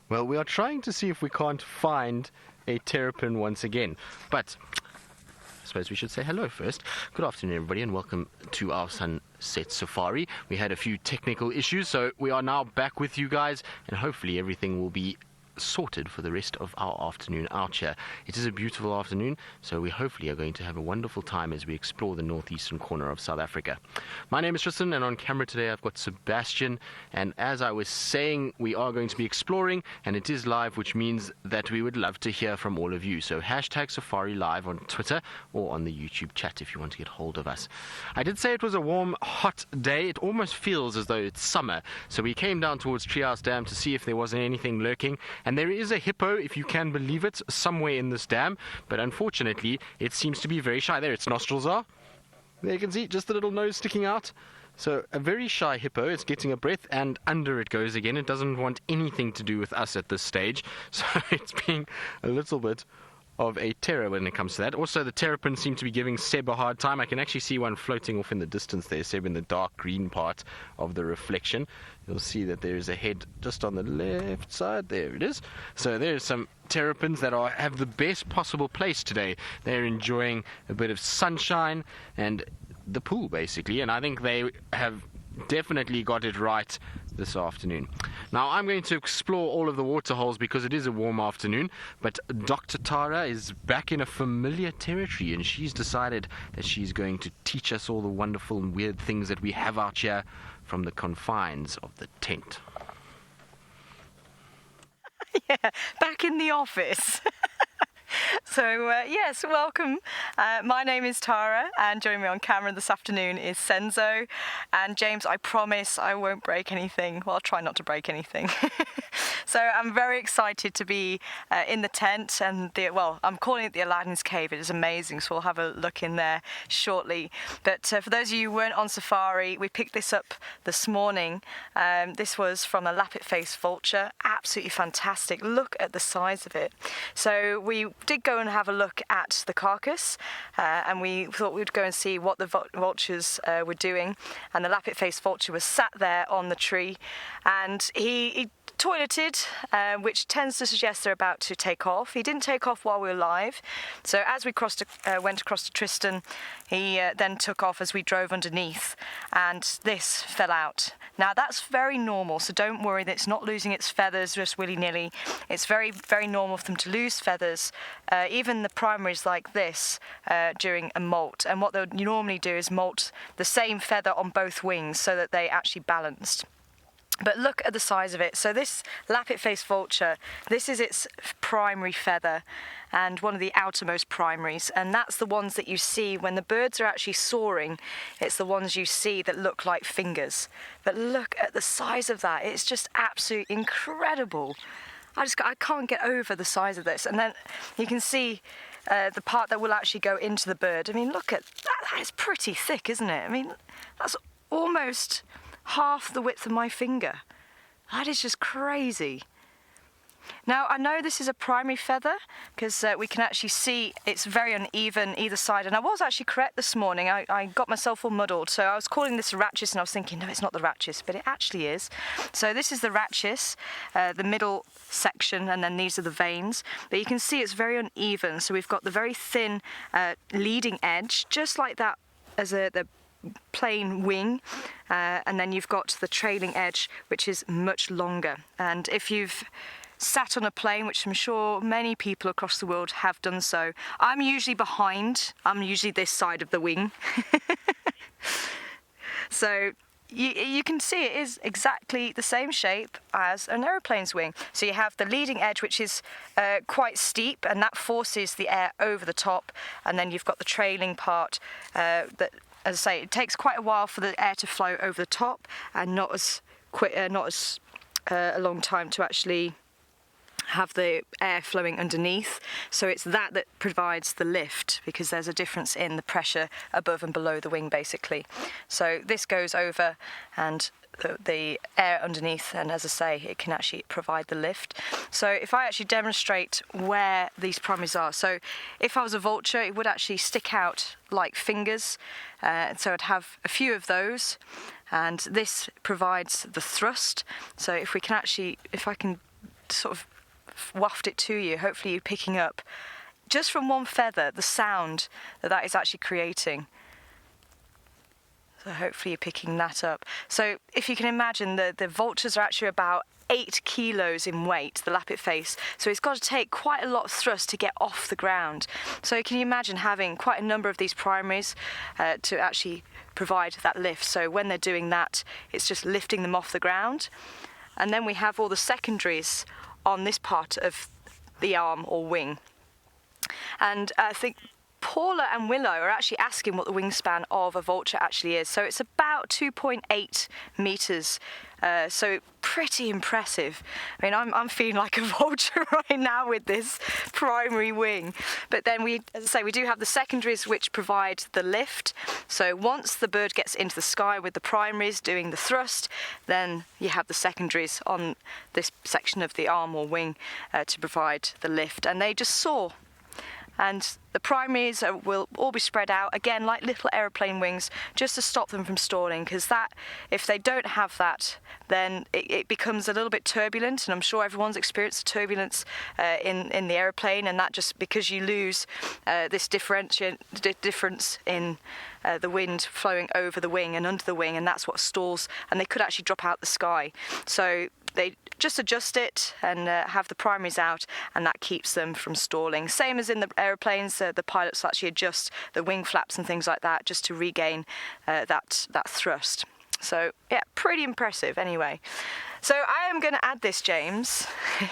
Well, we are trying to see if we can't find a terrapin once again. But I suppose we should say hello first. Good afternoon, everybody, and welcome to our sunset safari. We had a few technical issues, so we are now back with you guys, and hopefully everything will be sorted for the rest of our afternoon out here. It is a beautiful afternoon, so we hopefully are going to have a wonderful time as we explore the northeastern corner of South Africa. My name is Tristan, and on camera today I've got Sebastian, and as I was saying, we are going to be exploring, and it is live, which means that we would love to hear from all of you. So hashtag Safari Live on Twitter or on the YouTube chat if you want to get hold of us. I did say it was a warm, hot day. It almost feels as though it's summer, so we came down towards Treehouse Dam to see if there wasn't anything lurking. And there is a hippo, if you can believe it, somewhere in this dam. But unfortunately, it seems to be very shy. There its nostrils are. There you can see just the little nose sticking out. So a very shy hippo. It's getting a breath and under it goes again. It doesn't want anything to do with us at this stage. So it's being a little bit of a terror when it comes to that. Also, the terrapins seem to be giving Seb a hard time. I can actually see one floating off in the distance there, Seb, in the dark green part of the reflection. You'll see that there is a head just on the left side. There it is. So there's some terrapins that have the best possible place today. They're enjoying a bit of sunshine and the pool, basically, and I think they have definitely got it right this afternoon. Now I'm going to explore all of the water holes because it is a warm afternoon, but Dr. Tara is back in a familiar territory, and she's decided that she's going to teach us all the wonderful and weird things that we have out here from the confines of the tent. Yeah, back in the office. So yes, welcome. My name is Tara, and joining me on camera this afternoon is Senzo. And James, I promise I won't break anything. Well, I'll try not to break anything. So I'm very excited to be in the tent, and I'm calling it the Aladdin's Cave. It is amazing, so we'll have a look in there shortly. But for those of you who weren't on safari, we picked this up this morning. This was from a lappet-faced vulture. Absolutely fantastic. Look at the size of it. So we did go and have a look at the carcass, and we thought we'd go and see what the vultures were doing. And the lappet-faced vulture was sat there on the tree, and he toileted, which tends to suggest they're about to take off. He didn't take off while we were live, so as we went across to Tristan, he then took off as we drove underneath, and this fell out. Now that's very normal, so don't worry that it's not losing its feathers just willy-nilly. It's very, very normal for them to lose feathers, even the primaries like this, during a molt. And what they'll normally do is molt the same feather on both wings so that they actually balanced. But look at the size of it. So this lappet-faced vulture, this is its primary feather, and one of the outermost primaries, and that's the ones that you see when the birds are actually soaring. It's the ones you see that look like fingers. But look at the size of that. It's just absolutely incredible. I can't get over the size of this. And then you can see the part that will actually go into the bird. I mean, look at that. That is pretty thick, isn't it? I mean, that's almost half the width of my finger. That is just crazy. Now, I know this is a primary feather because we can actually see it's very uneven either side, and I was actually correct this morning. I got myself all muddled, so I was calling this a rachis, and I was thinking, no, it's not the rachis, but it actually is. So this is the rachis, the middle section, and then these are the veins. But you can see it's very uneven, so we've got the very thin leading edge, just like that as the plain wing, and then you've got the trailing edge, which is much longer. And if you've sat on a plane, which I'm sure many people across the world have done so, I'm usually behind. I'm usually this side of the wing. So you can see it is exactly the same shape as an aeroplane's wing. So you have the leading edge, which is quite steep, and that forces the air over the top, and then you've got the trailing part that, as I say, it takes quite a while for the air to flow over the top, and not as a long time to actually have the air flowing underneath. So it's that provides the lift, because there's a difference in the pressure above and below the wing, basically. So this goes over, and the air underneath, and as I say, it can actually provide the lift. So if I actually demonstrate where these primaries are, so if I was a vulture, it would actually stick out like fingers, so I'd have a few of those, and this provides the thrust. So if I can sort of waft it to you. Hopefully you're picking up, just from one feather, the sound that is actually creating. So hopefully you're picking that up. So if you can imagine, the vultures are actually about 8 kilos in weight, the lappet face, so it's got to take quite a lot of thrust to get off the ground. So can you imagine having quite a number of these primaries to actually provide that lift? So when they're doing that, it's just lifting them off the ground. And then we have all the secondaries on this part of the arm or wing. And I think Paula and Willow are actually asking what the wingspan of a vulture actually is. So it's about 2.8 meters. So pretty impressive. I mean, I'm feeling like a vulture right now with this primary wing. But then as I say, we do have the secondaries which provide the lift. So once the bird gets into the sky with the primaries doing the thrust, then you have the secondaries on this section of the arm or wing to provide the lift. And they just soar. And the primaries will all be spread out, again, like little aeroplane wings, just to stop them from stalling, because that, if they don't have that, then it becomes a little bit turbulent, and I'm sure everyone's experienced turbulence in the aeroplane, and that just because you lose this difference in the wind flowing over the wing and under the wing, and that's what stalls, and they could actually drop out the sky. So they just adjust it and have the primaries out, and that keeps them from stalling. Same as in the aeroplanes, the pilots actually adjust the wing flaps and things like that just to regain that thrust. So yeah, pretty impressive anyway. So I am going to add this, James,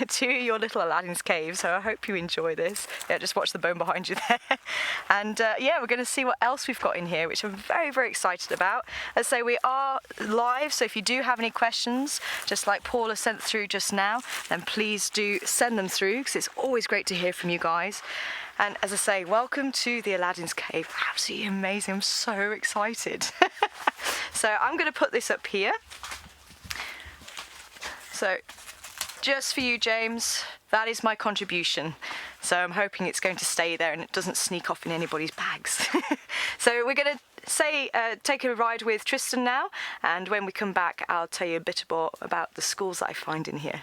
to your little Aladdin's cave, so I hope you enjoy this. Yeah, just watch the bone behind you there. And yeah, we're going to see what else we've got in here, which I'm very, very excited about. As I say, we are live, so if you do have any questions, just like Paula sent through just now, then please do send them through, because it's always great to hear from you guys. And as I say, welcome to the Aladdin's cave. Absolutely amazing. I'm so excited. So I'm going to put this up here. So just for you, James, that is my contribution. So I'm hoping it's going to stay there and it doesn't sneak off in anybody's bags. So we're going to take a ride with Tristan now, and when we come back, I'll tell you a bit more about the schools that I find in here.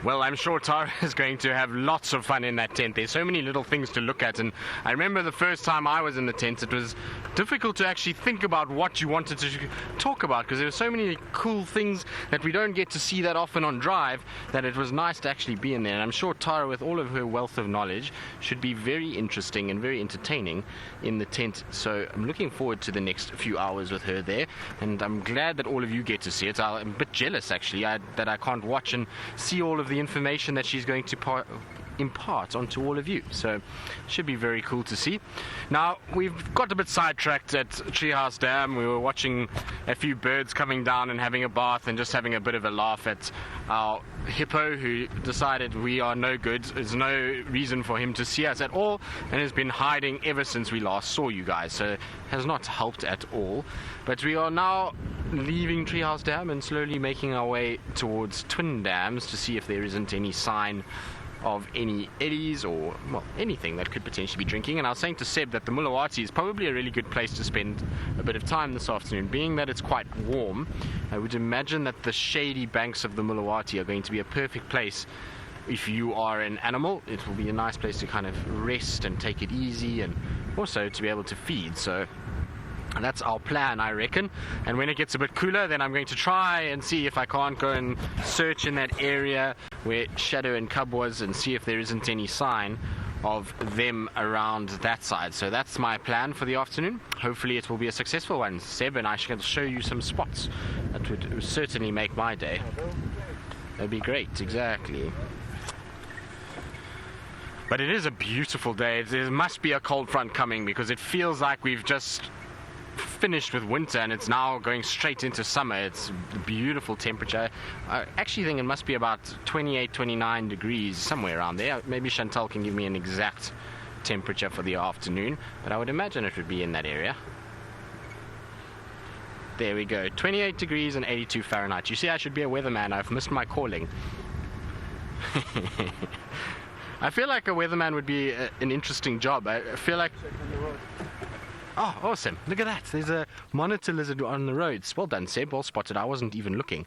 Well, I'm sure Tara is going to have lots of fun in that tent. There's so many little things to look at, and I remember the first time I was in the tent, it was difficult to actually think about what you wanted to talk about, because there were so many cool things that we don't get to see that often on drive, that it was nice to actually be in there. And I'm sure Tara, with all of her wealth of knowledge, should be very interesting and very entertaining in the tent. So I'm looking forward to the next few hours with her there, and I'm glad that all of you get to see it. I'm a bit jealous actually that I can't watch and see all of the information that she's going to impart onto all of you. So it should be very cool to see. Now, we've got a bit sidetracked at Treehouse Dam. We were watching a few birds coming down and having a bath and just having a bit of a laugh at our hippo, who decided we are no good. There's no reason for him to see us at all, and has been hiding ever since we last saw you guys, so it has not helped at all. But we are now leaving Treehouse Dam and slowly making our way towards Twin Dams to see if there isn't any sign of any eddies or, well, anything that could potentially be drinking. And I was saying to Seb that the Mulawati is probably a really good place to spend a bit of time this afternoon, being that it's quite warm. I would imagine that the shady banks of the Mulawati are going to be a perfect place if you are an animal. It will be a nice place to kind of rest and take it easy, and also to be able to feed. So that's our plan, I reckon. And when it gets a bit cooler, then I'm going to try and see if I can't go and search in that area where Shadow and Cub was and see if there isn't any sign of them around that side. So that's my plan for the afternoon. Hopefully it will be a successful one. Seb and I shall show you some spots that would certainly make my day. That'd be great, exactly. But it is a beautiful day. There must be a cold front coming, because it feels like we've just finished with winter and it's now going straight into summer. It's a beautiful temperature. I actually think it must be about 28, 29 degrees, somewhere around there. Maybe Chantal can give me an exact temperature for the afternoon, but I would imagine it would be in that area. There we go, 28 degrees and 82 Fahrenheit. You see, I should be a weatherman. I've missed my calling. I feel like a weatherman would be an interesting job. I feel like Oh, awesome. Look at that. There's a monitor lizard on the roads. Well done, Seb. Well spotted. I wasn't even looking.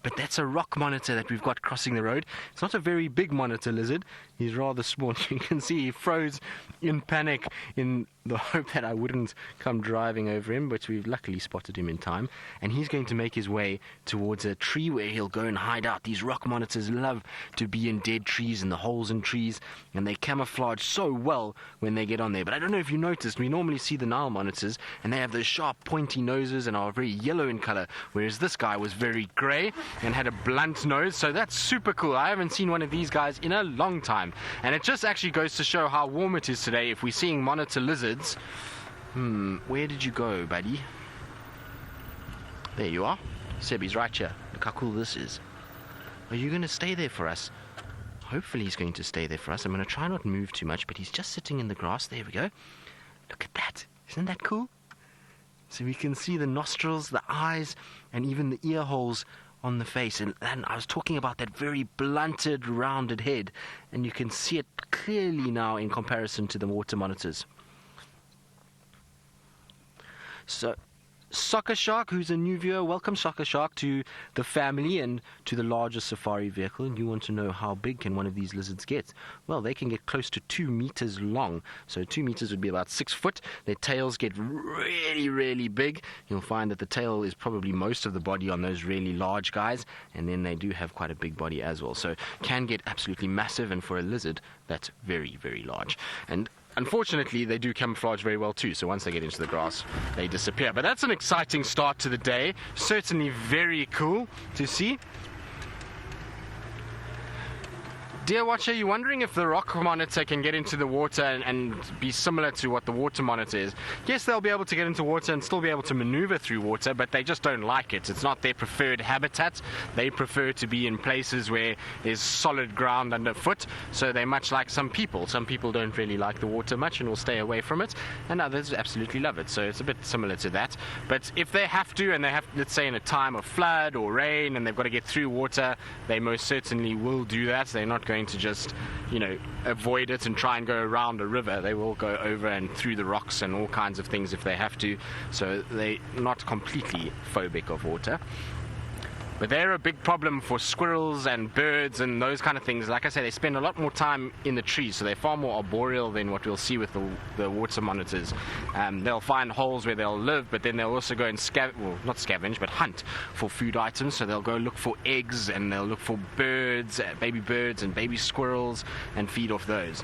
But that's a rock monitor that we've got crossing the road. It's not a very big monitor lizard. He's rather small. You can see he froze in panic in the hope that I wouldn't come driving over him, but we've luckily spotted him in time. And he's going to make his way towards a tree where he'll go and hide out. These rock monitors love to be in dead trees and the holes in trees, and they camouflage so well when they get on there. But I don't know if you noticed, we normally see the Nile monitors, and they have those sharp, pointy noses and are very yellow in color, whereas this guy was very gray and had a blunt nose, so that's super cool. I haven't seen one of these guys in a long time, and it just actually goes to show how warm it is today if we're seeing monitor lizards. Where did you go, buddy? There you are. Sebi's right here. Look how cool this is. Are you going to stay there for us? Hopefully he's going to stay there for us. I'm going to try not move too much, but he's just sitting in the grass. There we go. Look at that. Isn't that cool? So we can see the nostrils, the eyes, and even the ear holes on the face. And I was talking about that very blunted, rounded head, and you can see it clearly now in comparison to the water monitors. So, Soccer Shark, who's a new viewer, welcome Soccer Shark to the family and to the largest safari vehicle. And you want to know how big can one of these lizards get? Well, they can get close to 2 meters long. So 2 meters would be about 6 foot. Their tails get really, really big. You'll find that the tail is probably most of the body on those really large guys. And then they do have quite a big body as well. So can get absolutely massive. And for a lizard, that's very, very large. And unfortunately, they do camouflage very well too, so once they get into the grass, they disappear. But that's an exciting start to the day. Certainly very cool to see. Dear watcher, you're wondering if the rock monitor can get into the water and be similar to what the water monitor is. Yes, they'll be able to get into water and still be able to maneuver through water, but they just don't like it. It's not their preferred habitat. They prefer to be in places where there's solid ground underfoot, so they're much like some people. Some people don't really like the water much and will stay away from it, and others absolutely love it, so it's a bit similar to that. But if they have to, and they have, let's say in a time of flood or rain, and they've got to get through water, they most certainly will do that. They're not going to just, avoid it and try and go around a river. They will go over and through the rocks and all kinds of things if they have to. So they're not completely phobic of water. But they're a big problem for squirrels and birds and those kind of things. Like I say, they spend a lot more time in the trees, so they're far more arboreal than what we'll see with the water monitors. They'll find holes where they'll live, but then they'll also go and not scavenge, but hunt for food items. So they'll go look for eggs, and they'll look for birds and baby squirrels, and feed off those.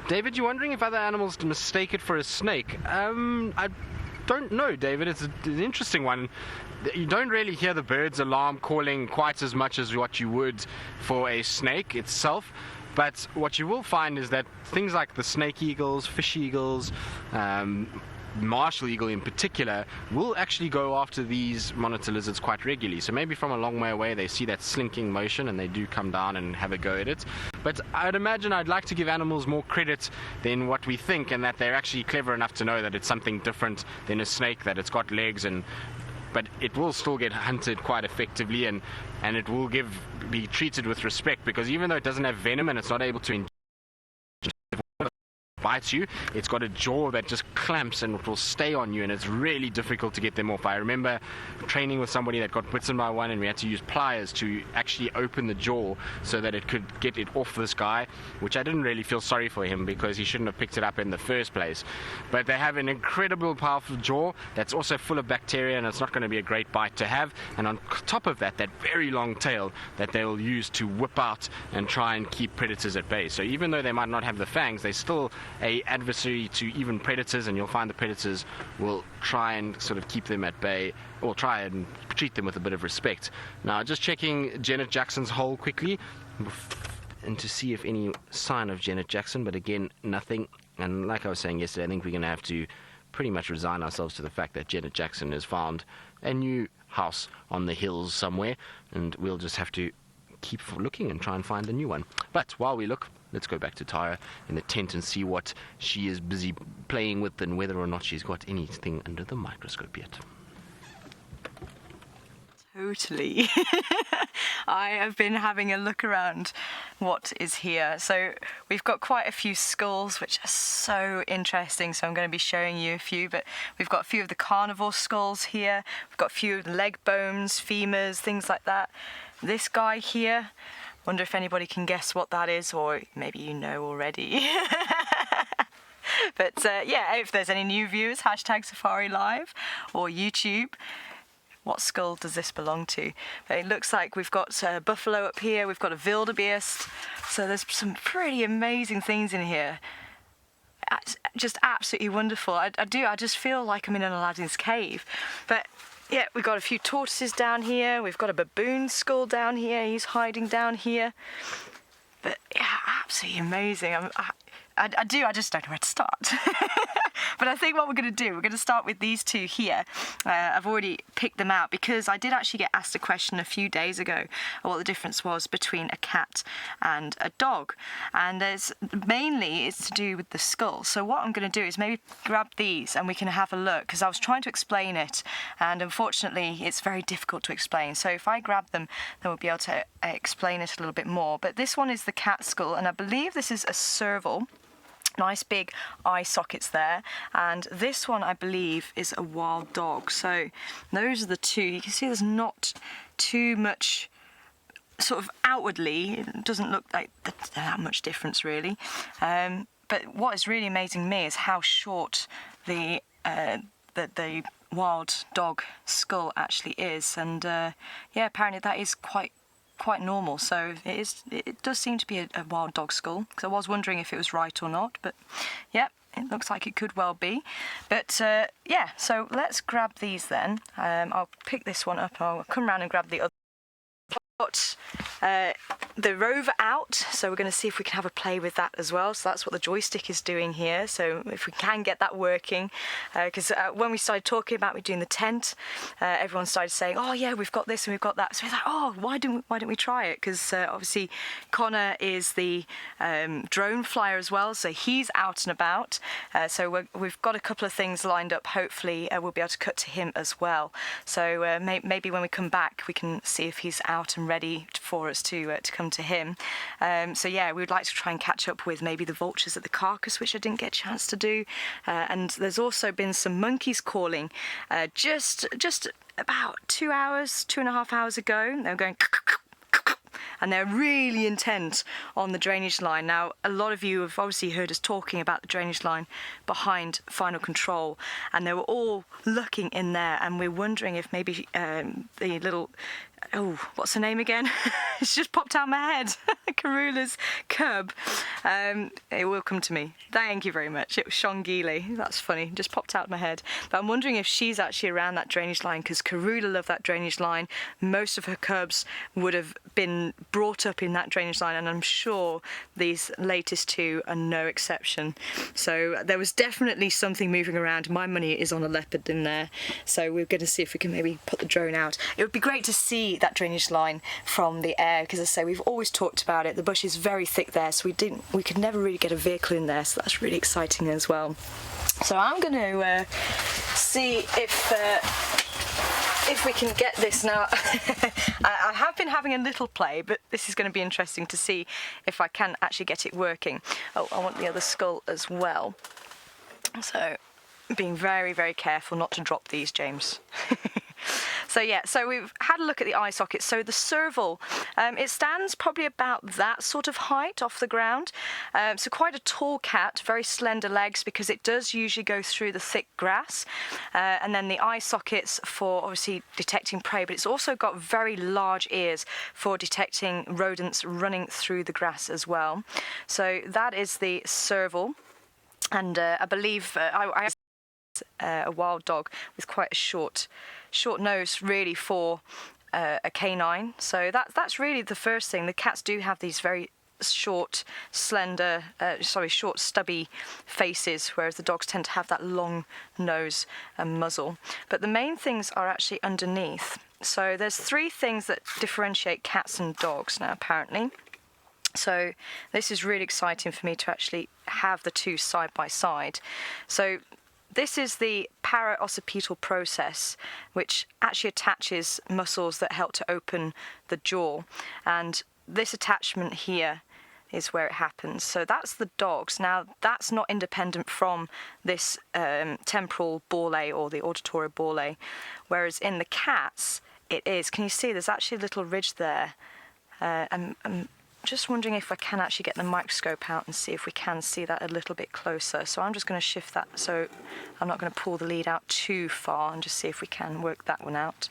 David, you're wondering if other animals mistake it for a snake. I don't know, David. It's an interesting one. You don't really hear the bird's alarm calling quite as much as what you would for a snake itself. But what you will find is that things like the snake eagles, fish eagles, martial eagle in particular, will actually go after these monitor lizards quite regularly. So maybe from a long way away they see that slinking motion and they do come down and have a go at it. But I'd imagine I'd like to give animals more credit than what we think, and that they're actually clever enough to know that it's something different than a snake, that it's got legs, but it will still get hunted quite effectively, and it will be treated with respect, because even though it doesn't have venom and it's not able to bites you, it's got a jaw that just clamps and it will stay on you, and it's really difficult to get them off. I remember training with somebody that got bitten by one, and we had to use pliers to actually open the jaw so that it could get it off this guy, which I didn't really feel sorry for him because he shouldn't have picked it up in the first place. But they have an incredible powerful jaw that's also full of bacteria, and it's not going to be a great bite to have. And on top of that very long tail that they will use to whip out and try and keep predators at bay. So even though they might not have the fangs, they're still a adversary to even predators, and you'll find the predators will try and sort of keep them at bay, or try and treat them with a bit of respect. Now, just checking Janet Jackson's hole quickly, and to see if any sign of Janet Jackson, but again, nothing. And like I was saying yesterday, I think we're going to have to pretty much resign ourselves to the fact that Janet Jackson has found a new house on the hills somewhere, and we'll just have to keep looking and try and find a new one. But while we look, let's go back to Tara in the tent and see what she is busy playing with, and whether or not she's got anything under the microscope yet. Totally. I have been having a look around what is here. So we've got quite a few skulls which are so interesting, so I'm going to be showing you a few, but we've got a few of the carnivore skulls here, we've got a few of the leg bones, femurs, things like that. This guy here, wonder if anybody can guess what that is, or maybe you know already. But yeah, if there's any new viewers, hashtag Safari Live or YouTube. What skull does this belong to? But it looks like we've got a buffalo up here, we've got a wildebeest, so there's some pretty amazing things in here. It's just absolutely wonderful. I just feel like I'm in an Aladdin's cave. But yeah, we've got a few tortoises down here, we've got a baboon skull down here, he's hiding down here. But yeah, absolutely amazing. I just don't know where to start. But I think what we're going to do, we're going to start with these two here. I've already picked them out because I did actually get asked a question a few days ago what the difference was between a cat and a dog. And mainly it's to do with the skull. So what I'm going to do is maybe grab these and we can have a look, because I was trying to explain it and unfortunately it's very difficult to explain. So if I grab them, then we'll be able to explain it a little bit more. But this one is the cat skull, and I believe this is a serval. Nice big eye sockets there, and this one I believe is a wild dog. So those are the two. You can see there's not too much sort of outwardly, it doesn't look like that much difference really, but what is really amazing me is how short the wild dog skull actually is, and yeah, apparently that is quite normal. So it does seem to be a wild dog skull, because I was wondering if it was right or not, but yeah, it looks like it could well be. But yeah, so let's grab these then. I'll pick this one up, I'll come around and grab the other. Got the rover out, so we're going to see if we can have a play with that as well. So that's what the joystick is doing here, so if we can get that working, because when we started talking about doing the tent, everyone started saying, oh yeah, we've got this and we've got that. So we're like, oh, why don't we try it? Because obviously Connor is the drone flyer as well, so he's out and about, so we've got a couple of things lined up. Hopefully we'll be able to cut to him as well, so maybe when we come back we can see if he's out and ready for us to come to him. So yeah, we would like to try and catch up with maybe the vultures at the carcass, which I didn't get a chance to do, and there's also been some monkeys calling just about 2.5 hours ago. They were going and they're really intent on the drainage line. Now, a lot of you have obviously heard us talking about the drainage line behind Final Control, and they were all looking in there, and we're wondering if maybe the little, oh, what's her name again? It's just popped out of my head. Karula's cub. It will come to me. Thank you very much. It was Shongili. That's funny. Just popped out of my head. But I'm wondering if she's actually around that drainage line, because Karula loved that drainage line. Most of her cubs would have been brought up in that drainage line, and I'm sure these latest two are no exception. So there was definitely something moving around. My money is on a leopard in there. So we're going to see if we can maybe put the drone out. It would be great to see that drainage line from the air, because as I say, we've always talked about it. The bush is very thick there, so we could never really get a vehicle in there, so that's really exciting as well. So I'm going to see if we can get this now. I have been having a little play, but this is going to be interesting to see if I can actually get it working. Oh, I want the other skull as well. So being very, very careful not to drop these, James. So yeah, so we've had a look at the eye socket. So the serval, it stands probably about that sort of height off the ground. So quite a tall cat, very slender legs, because it does usually go through the thick grass. And then the eye sockets for obviously detecting prey, but it's also got very large ears for detecting rodents running through the grass as well. So that is the serval. And I believe I a wild dog with quite a short nose really for a canine. So that's really the first thing. The cats do have these very short stubby faces, whereas the dogs tend to have that long nose and muzzle. But the main things are actually underneath. So there's three things that differentiate cats and dogs now, apparently. So this is really exciting for me to actually have the two side by side. So this is the para-occipital process, which actually attaches muscles that help to open the jaw. And this attachment here is where it happens. So that's the dogs. Now, that's not independent from this temporal borle or the auditory borle, whereas in the cats, it is. Can you see there's actually a little ridge there? I'm just wondering if I can actually get the microscope out and see if we can see that a little bit closer. So I'm just going to shift that, so I'm not going to pull the lead out too far, and just see if we can work that one out.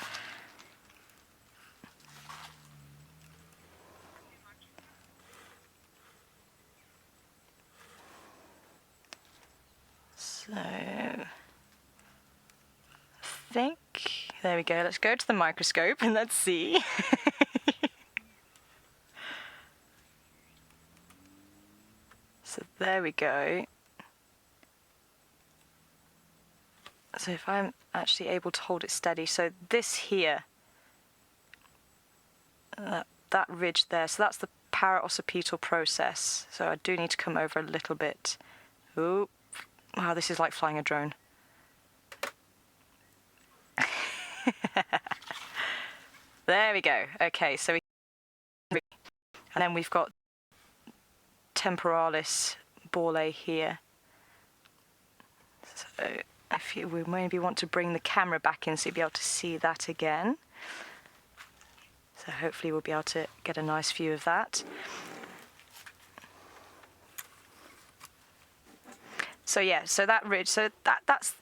So I think, there we go, let's go to the microscope and let's see. So there we go. So if I'm actually able to hold it steady, so this here, that ridge there, so that's the para-occipital process. So I do need to come over a little bit. Ooh, wow, this is like flying a drone. There we go. Okay, so and then we've got temporalis borle here. So if we maybe want to bring the camera back in so you'll be able to see that again. So hopefully we'll be able to get a nice view of that. So yeah, so that ridge, so that's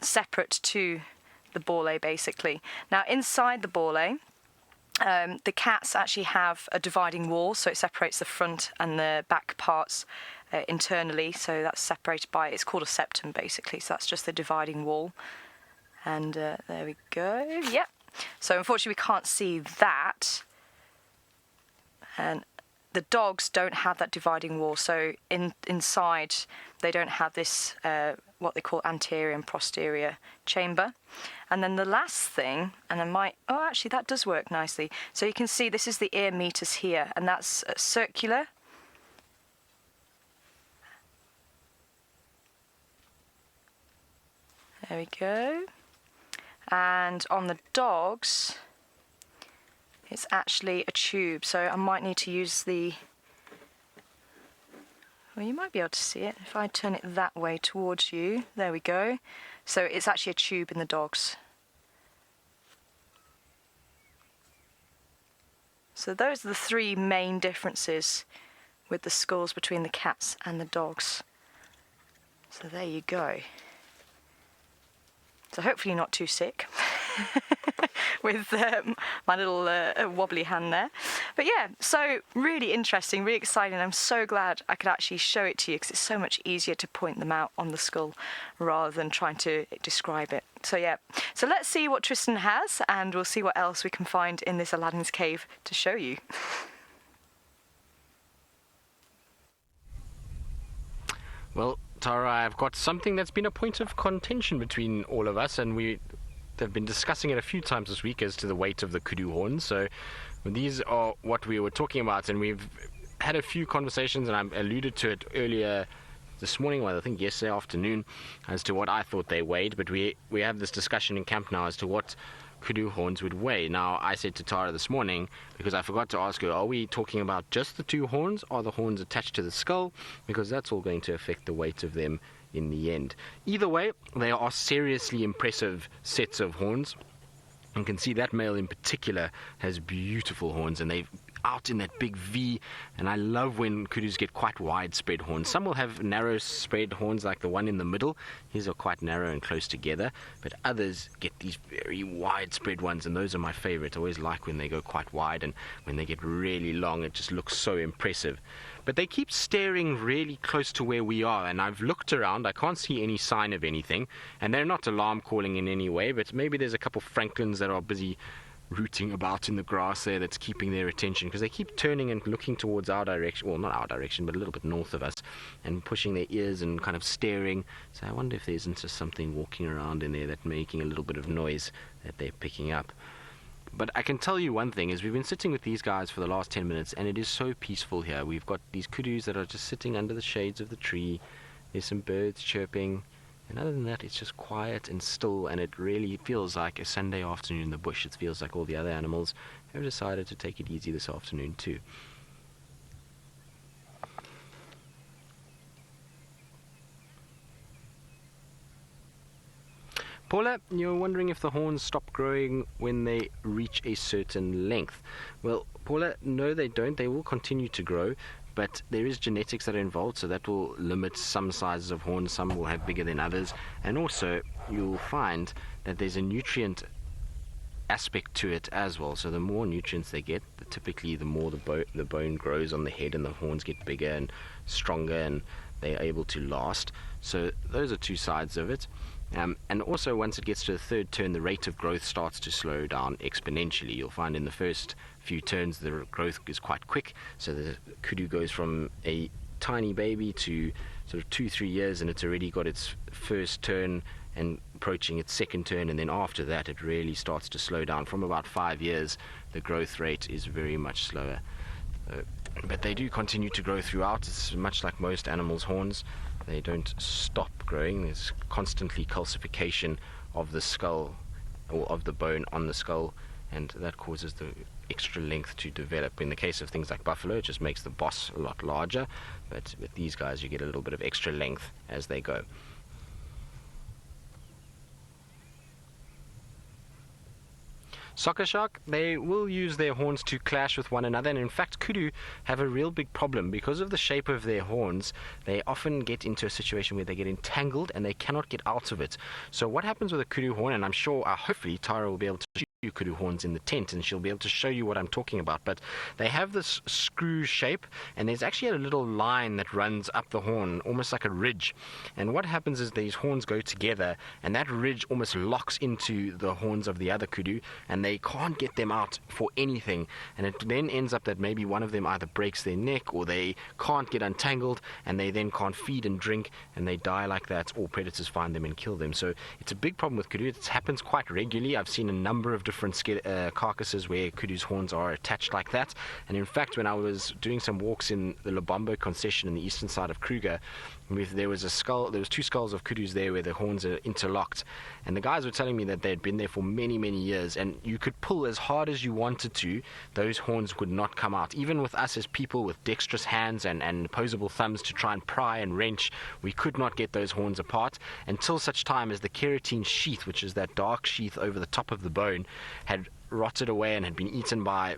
separate to the borle basically. Now inside the borle, the cats actually have a dividing wall, so it separates the front and the back parts internally. So that's separated by, it's called a septum basically. So that's just the dividing wall. And there we go. Yep. So unfortunately we can't see that. And the dogs don't have that dividing wall. So inside they don't have this what they call anterior and posterior chamber. And then the last thing, and I might, oh actually that does work nicely. So you can see this is the ear meatus here, and that's circular. There we go. And on the dogs, it's actually a tube. So I might need to use the, well, you might be able to see it if I turn it that way towards you. There we go. So it's actually a tube in the dogs. So those are the three main differences with the skulls between the cats and the dogs. So there you go. So hopefully you're not too sick with my little wobbly hand there. But yeah, so really interesting, really exciting. I'm so glad I could actually show it to you because it's so much easier to point them out on the skull rather than trying to describe it. So yeah, so let's see what Tristan has, and we'll see what else we can find in this Aladdin's cave to show you. Well, Tara, I've got something that's been a point of contention between all of us, and we have been discussing it a few times this week as to the weight of the kudu horns. So these are what we were talking about, and we've had a few conversations, and I alluded to it earlier this morning, well, I think yesterday afternoon, as to what I thought they weighed. But we have this discussion in camp now as to what kudu horns would weigh. Now, I said to Tara this morning, because I forgot to ask her, are we talking about just the two horns? Are the horns attached to the skull? Because that's all going to affect the weight of them in the end. Either way, they are seriously impressive sets of horns. You can see that male in particular has beautiful horns, and they've out in that big V, and I love when kudus get quite widespread horns. Some will have narrow spread horns like the one in the middle. These are quite narrow and close together, but others get these very widespread ones, and those are my favorite. I always like when they go quite wide, and when they get really long, it just looks so impressive. But they keep staring really close to where we are, and I've looked around. I can't see any sign of anything, and they're not alarm calling in any way, but maybe there's a couple francolins that are busy rooting about in the grass there that's keeping their attention, because they keep turning and looking towards our direction, well, not our direction, but a little bit north of us, and pushing their ears and kind of staring. So I wonder if there isn't just something walking around in there that's making a little bit of noise that they're picking up. But I can tell you one thing, is we've been sitting with these guys for the last 10 minutes, and it is so peaceful here. We've got these kudus that are just sitting under the shades of the tree. There's some birds chirping, And other than that, it's just quiet and still, and it really feels like a Sunday afternoon in the bush. It feels like all the other animals have decided to take it easy this afternoon too. Paula, you're wondering if the horns stop growing when they reach a certain length. Well, Paula, no, they don't. They will continue to grow, but there is genetics that are involved, so that will limit some sizes of horns. Some will have bigger than others, and also you'll find that there's a nutrient aspect to it as well. So the more nutrients they get, typically the more the bone grows on the head, and the horns get bigger and stronger, and they're able to last. So those are two sides of it. And also, once it gets to the third turn, the rate of growth starts to slow down exponentially. You'll find in the first few turns the growth is quite quick. So the kudu goes from a tiny baby to sort of 2-3 years, and it's already got its first turn and approaching its second turn. And then after that, it really starts to slow down. From about 5 years, the growth rate is very much slower. But they do continue to grow throughout. It's much like most animals' horns. They don't stop growing. There's constantly calcification of the skull, or of the bone on the skull, and that causes the extra length to develop. In the case of things like buffalo, it just makes the boss a lot larger, but with these guys you get a little bit of extra length as they go. Soccer shark, they will use their horns to clash with one another, and in fact kudu have a real big problem. Because of the shape of their horns, they often get into a situation where they get entangled and they cannot get out of it. So what happens with a kudu horn, and I'm sure hopefully Tara will be able to show you kudu horns in the tent and she'll be able to show you what I'm talking about, but they have this screw shape, and there's actually a little line that runs up the horn, almost like a ridge. And what happens is these horns go together, and that ridge almost locks into the horns of the other kudu, and they can't get them out for anything. And it then ends up that maybe one of them either breaks their neck, or they can't get untangled, and they then can't feed and drink, and they die like that, or predators find them and kill them. So it's a big problem with kudu. It happens quite regularly. I've seen a number of different carcasses where kudu's horns are attached like that. And in fact, when I was doing some walks in the Lubombo concession in the eastern side of Kruger, there was two skulls of kudus there where the horns are interlocked, and the guys were telling me that they had been there for many years, and you could pull as hard as you wanted to, those horns would not come out. Even with us as people with dexterous hands and opposable thumbs to try and pry and wrench, we could not get those horns apart until such time as the keratin sheath, which is that dark sheath over the top of the bone, had rotted away and had been eaten by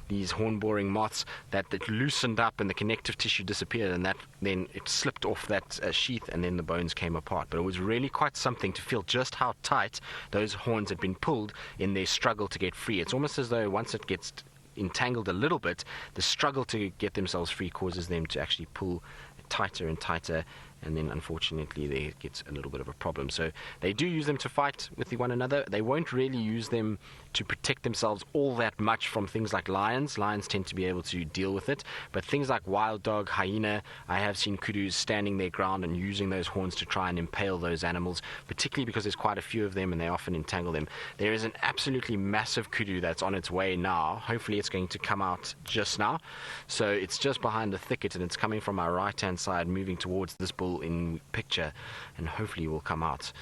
these horn-boring moths, that it loosened up and the connective tissue disappeared, and that then it slipped off that sheath, and then the bones came apart. But it was really quite something to feel just how tight those horns had been pulled in their struggle to get free. It's almost as though once it gets entangled a little bit, the struggle to get themselves free causes them to actually pull tighter and tighter, and then unfortunately there gets a little bit of a problem. So they do use them to fight with one another. They won't really use them to protect themselves all that much from things like lions. Lions tend to be able to deal with it, but things like wild dog, hyena, I have seen kudus standing their ground and using those horns to try and impale those animals, particularly because there's quite a few of them and they often entangle them. There is an absolutely massive kudu that's on its way now. Hopefully it's going to come out just now. So it's just behind the thicket, and it's coming from our right hand side moving towards this bull in picture, and hopefully will come out.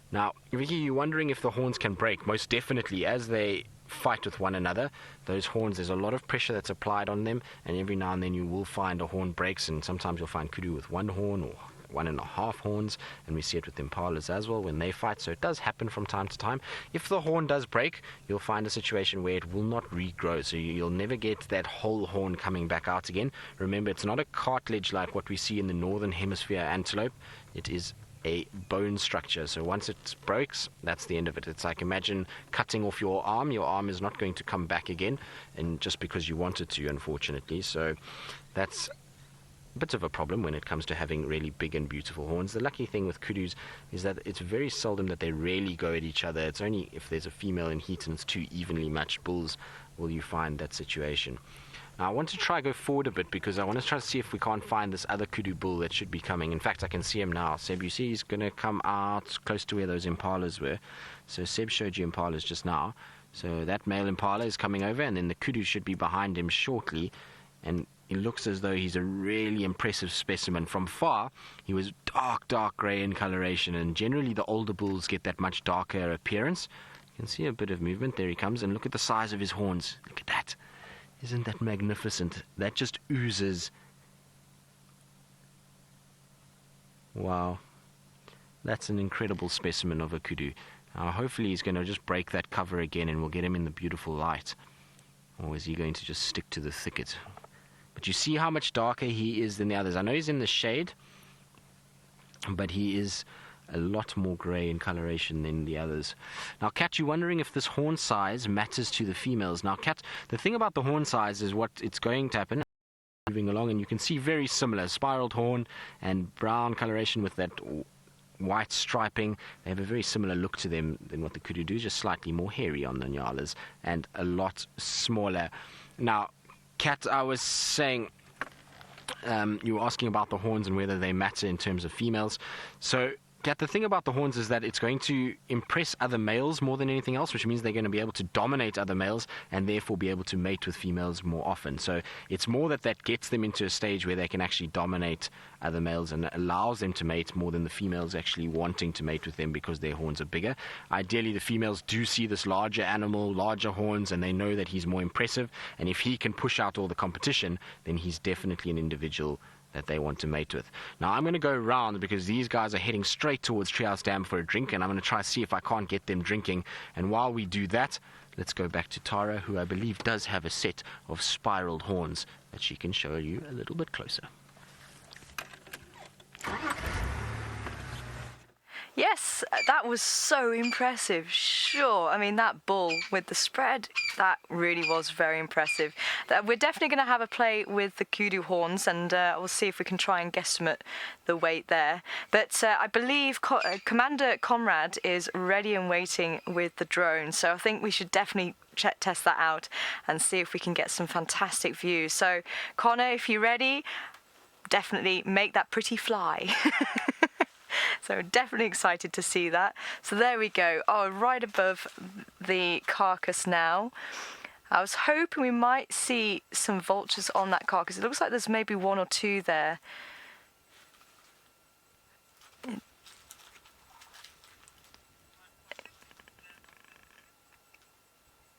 Now, Vicky, you're wondering if the horns can break. Most definitely, as they fight with one another, those horns, there's a lot of pressure that's applied on them, and every now and then you will find a horn breaks, and sometimes you'll find kudu with one horn or 1.5 horns, and we see it with impalas as well when they fight. So it does happen from time to time. If the horn does break, you'll find a situation where it will not regrow, so you'll never get that whole horn coming back out again. Remember, it's not a cartilage like what we see in the northern hemisphere antelope. It is a bone structure. So once it breaks, that's the end of it. It's like, imagine cutting off your arm. Your arm is not going to come back again, and just because you want it to, unfortunately. So that's a bit of a problem when it comes to having really big and beautiful horns. The lucky thing with kudus is that it's very seldom that they really go at each other. It's only if there's a female in heat and it's two evenly matched bulls will you find that situation. Now I want to try go forward a bit, because I want to try to see if we can't find this other kudu bull that should be coming. In fact, I can see him now. Seb, you see he's going to come out close to where those impalas were. So Seb showed you impalas just now. So that male impala is coming over, and then the kudu should be behind him shortly. And He looks as though he's a really impressive specimen. From far, he was dark grey in coloration, and generally the older bulls get that much darker appearance. You can see a bit of movement. There he comes, and look at the size of his horns. Look at that. Isn't that magnificent? That just oozes. Wow. That's an incredible specimen of a kudu. Hopefully he's going to just break that cover again and we'll get him in the beautiful light. Or is he going to just stick to the thicket? But you see how much darker he is than the others. I know he's in the shade, but he is a lot more grey in coloration than the others. Now, Kat, you're wondering if this horn size matters to the females. Now, Kat, the thing about the horn size is what it's going to happen. Moving along, and you can see very similar spiraled horn and brown coloration with that white striping. They have a very similar look to them than what the kudu do, just slightly more hairy on the nyalas and a lot smaller. Now, Kat, I was saying, you were asking about the horns and whether they matter in terms of females. So, Kat, the thing about the horns is that it's going to impress other males more than anything else, which means they're going to be able to dominate other males and therefore be able to mate with females more often. So it's more that gets them into a stage where they can actually dominate other males and allows them to mate more than the females actually wanting to mate with them because their horns are bigger. Ideally, the females do see this larger animal, larger horns, and they know that he's more impressive. And if he can push out all the competition, then he's definitely an individual that they want to mate with. Now, I'm going to go around because these guys are heading straight towards Treehouse Dam for a drink, and I'm going to try to see if I can't get them drinking. And while we do that, let's go back to Tara, who I believe does have a set of spiraled horns that she can show you a little bit closer. Yes, that was so impressive. Sure, I mean, that bull with the spread, that really was very impressive. We're definitely going to have a play with the kudu horns, and we'll see if we can try and guesstimate the weight there. But I believe Commander Conrad is ready and waiting with the drone, so I think we should definitely test that out and see if we can get some fantastic views. So, Connor, if you're ready, definitely make that pretty fly. So definitely excited to see that. So there we go. Oh, right above the carcass now. I was hoping we might see some vultures on that carcass. It looks like there's maybe one or two there.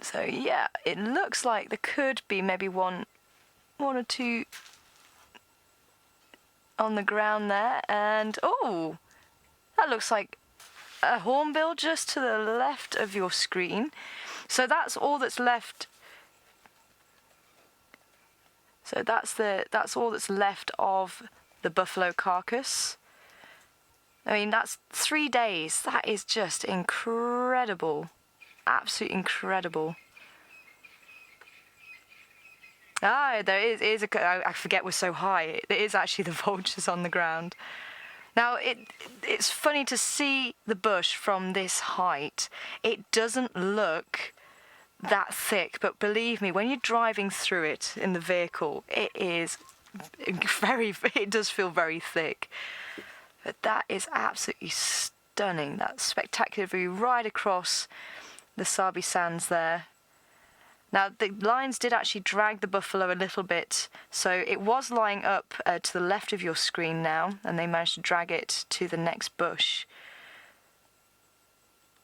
So yeah, it looks like there could be maybe one or two on the ground there. And oh, that looks like a hornbill just to the left of your screen. So that's all that's left. So that's all that's left of the buffalo carcass. I mean, that's 3 days. That is just incredible. Absolutely incredible. Ah, there is I forget we're so high. There is actually the vultures on the ground. Now, it's funny to see the bush from this height. It doesn't look that thick, but believe me, when you're driving through it in the vehicle, it does feel very thick. But that is absolutely stunning. That's spectacular view right across the Sabi Sands there. Now, the lions did actually drag the buffalo a little bit, so it was lying up to the left of your screen now, and they managed to drag it to the next bush.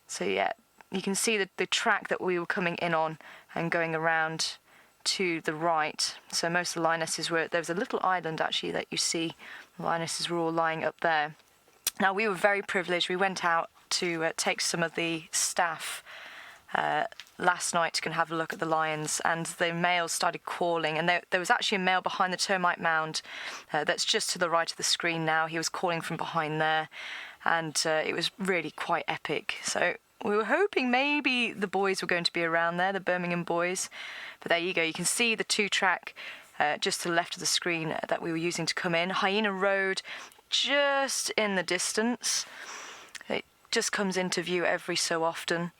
So yeah, you can see the track that we were coming in on and going around to the right. So most of the lionesses there was a little island actually that you see. The lionesses were all lying up there. Now, we were very privileged. We went out to take some of the staff last night to go and have a look at the lions, and the males started calling, and there was actually a male behind the termite mound that's just to the right of the screen now. He was calling from behind there, and it was really quite epic. So we were hoping maybe the boys were going to be around there, the Birmingham boys, but there you go. You can see the 2-track just to the left of the screen that we were using to come in. Hyena Road just in the distance. It just comes into view every so often.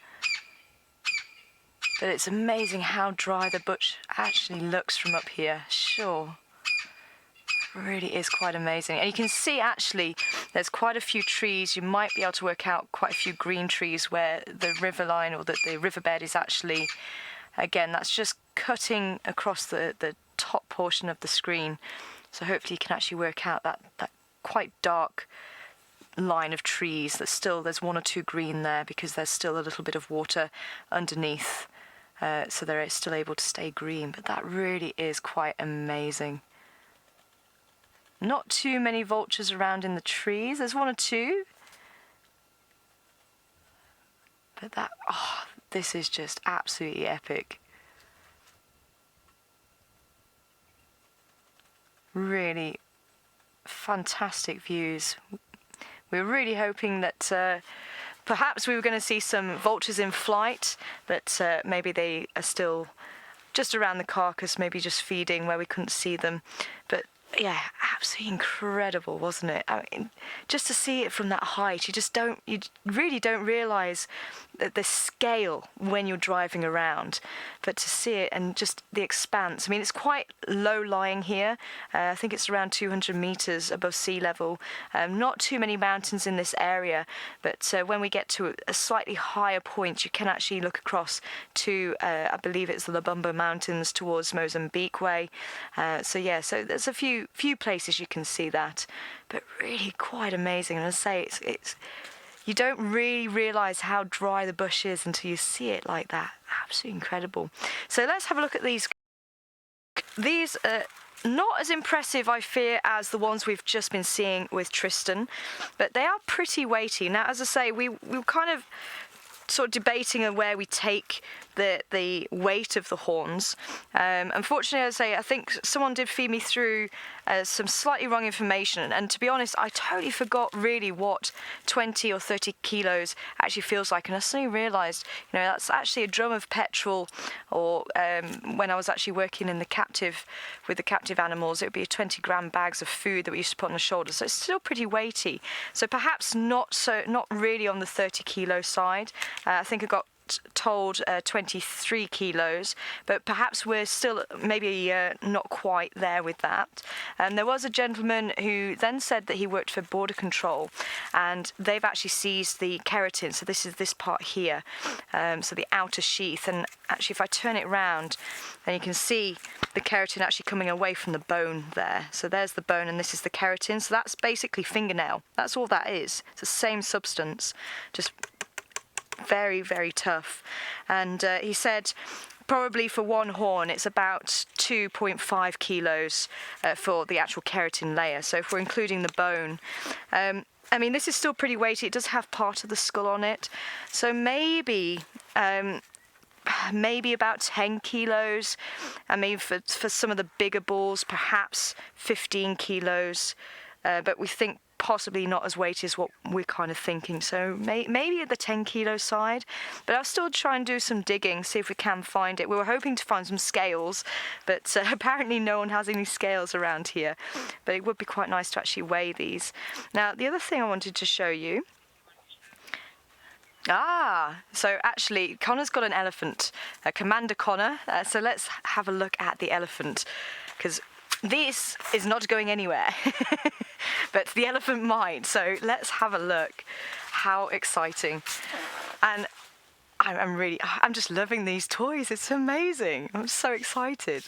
But it's amazing how dry the bush actually looks from up here. Sure. It really is quite amazing. And you can see actually there's quite a few trees. You might be able to work out quite a few green trees where the river line or the riverbed is actually, again, that's just cutting across the top portion of the screen. So hopefully you can actually work out that quite dark line of trees. There's one or two green there because there's still a little bit of water underneath, so they're still able to stay green. But that really is quite amazing. Not too many vultures around in the trees. There's one or two. But this is just absolutely epic. Really fantastic views. We were really hoping that perhaps we were going to see some vultures in flight, but maybe they are still just around the carcass, maybe just feeding where we couldn't see them. But yeah, absolutely incredible, wasn't it? I mean, just to see it from that height, you really don't realise the scale when you're driving around, but to see it and just the expanse. I mean, it's quite low lying here. I think it's around 200 metres above sea level. Not too many mountains in this area, but when we get to a slightly higher point, you can actually look across to, I believe it's the Lubumbo Mountains towards Mozambique way. So there's a few places you can see that, but really quite amazing. And I say it's you don't really realise how dry the bush is until you see it like that. Absolutely incredible. So let's have a look at these. These are not as impressive, I fear, as the ones we've just been seeing with Tristan, but they are pretty weighty. Now, as I say, we were kind of sort of debating on where we take the weight of the horns. Unfortunately, as I say, I think someone did feed me through some slightly wrong information, and to be honest, I totally forgot really what 20 or 30 kilos actually feels like, and I suddenly realised, that's actually a drum of petrol, or when I was actually working in with the captive animals, it would be 20-gram bags of food that we used to put on the shoulders, so it's still pretty weighty. So perhaps not really on the 30-kilo side. I think I got told 23 kilos, but perhaps we're still maybe not quite there with that. And there was a gentleman who then said that he worked for border control, and they've actually seized the keratin. So this is this part here, so the outer sheath. And actually, if I turn it round, then you can see the keratin actually coming away from the bone there. So there's the bone, and this is the keratin. So that's basically fingernail. That's all that is. It's the same substance, just very, very tough. And he said probably for one horn it's about 2.5 kilos for the actual keratin layer. So if we're including the bone, I mean, this is still pretty weighty. It does have part of the skull on it, so maybe about 10 kilos. I mean, for some of the bigger bulls, perhaps 15 kilos, but we think possibly not as weighty as what we're kind of thinking, so maybe at the 10 kilo side. But I'll still try and do some digging, see if we can find it. We were hoping to find some scales, but apparently no one has any scales around here, but it would be quite nice to actually weigh these. Now, the other thing I wanted to show you, so actually Connor's got an elephant, Commander Connor, so let's have a look at the elephant, because this is not going anywhere, but the elephant might. So let's have a look. How exciting. And I'm just loving these toys. It's amazing. I'm so excited.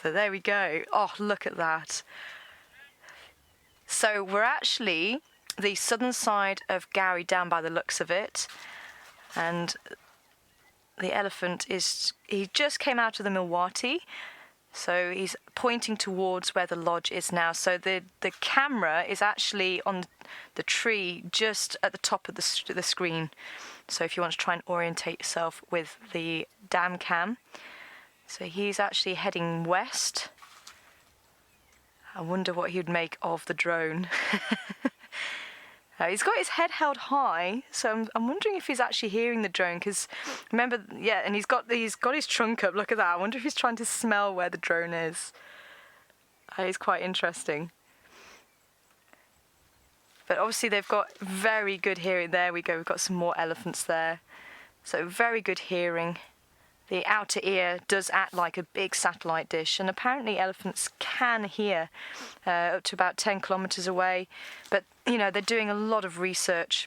So there we go. Oh, look at that. So we're actually the southern side of Gowrie down by the looks of it. And the elephant he just came out of the Milwati. So he's pointing towards where the lodge is now. So the camera is actually on the tree just at the top of the screen. So if you want to try and orientate yourself with the dam cam. So he's actually heading west. I wonder what he'd make of the drone. He's got his head held high, so I'm wondering if he's actually hearing the drone, because remember, yeah, and he's got his trunk up, look at that. I wonder if he's trying to smell where the drone is. It's quite interesting. But obviously they've got very good hearing. There we go, we've got some more elephants there. So very good hearing. The outer ear does act like a big satellite dish, and apparently elephants can hear up to about 10 kilometres away. But, they're doing a lot of research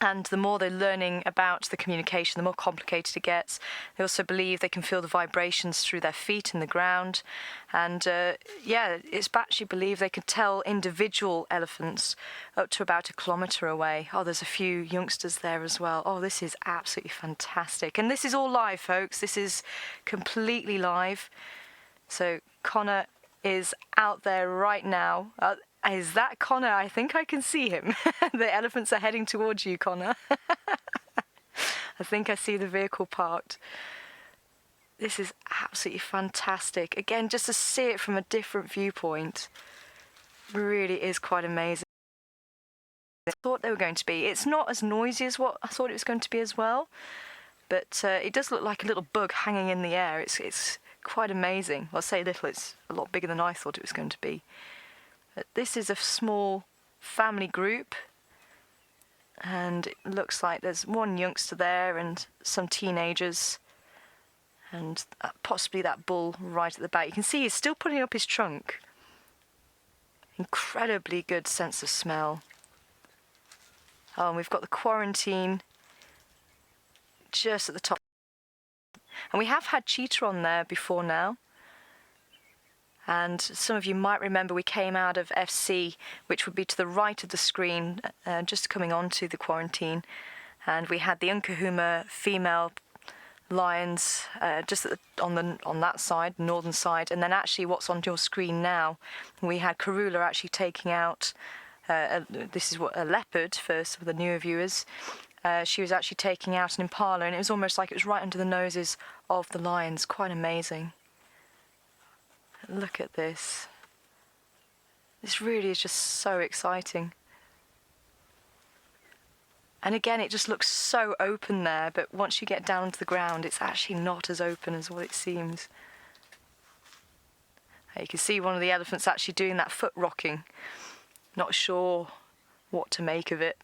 And the more they're learning about the communication, the more complicated it gets. They also believe they can feel the vibrations through their feet in the ground. And it's actually believed they could tell individual elephants up to about 1 kilometre away. Oh, there's a few youngsters there as well. Oh, this is absolutely fantastic. And this is all live, folks. This is completely live. So Connor is out there right now. Is that Connor? I think I can see him. The elephants are heading towards you, Connor. I think I see the vehicle parked. This is absolutely fantastic. Again, just to see it from a different viewpoint really is quite amazing. I thought they were going to be. It's not as noisy as what I thought it was going to be as well, but it does look like a little bug hanging in the air. It's quite amazing. Well, I say little, it's a lot bigger than I thought it was going to be. This is a small family group, and it looks like there's one youngster there and some teenagers, and possibly that bull right at the back. You can see he's still putting up his trunk. Incredibly good sense of smell. Oh, and we've got the quarantine just at the top. And we have had cheetah on there before now. And some of you might remember we came out of FC, which would be to the right of the screen, just coming onto the quarantine. And we had the Nkahuma female lions just on that side, northern side. And then actually what's on your screen now, we had Karula actually taking out, this is a leopard for some of the newer viewers. She was actually taking out an impala, and it was almost like it was right under the noses of the lions. Quite amazing. Look at this. This really is just so exciting. And again, it just looks so open there, but once you get down to the ground, it's actually not as open as what it seems. You can see one of the elephants actually doing that foot rocking. Not sure what to make of it.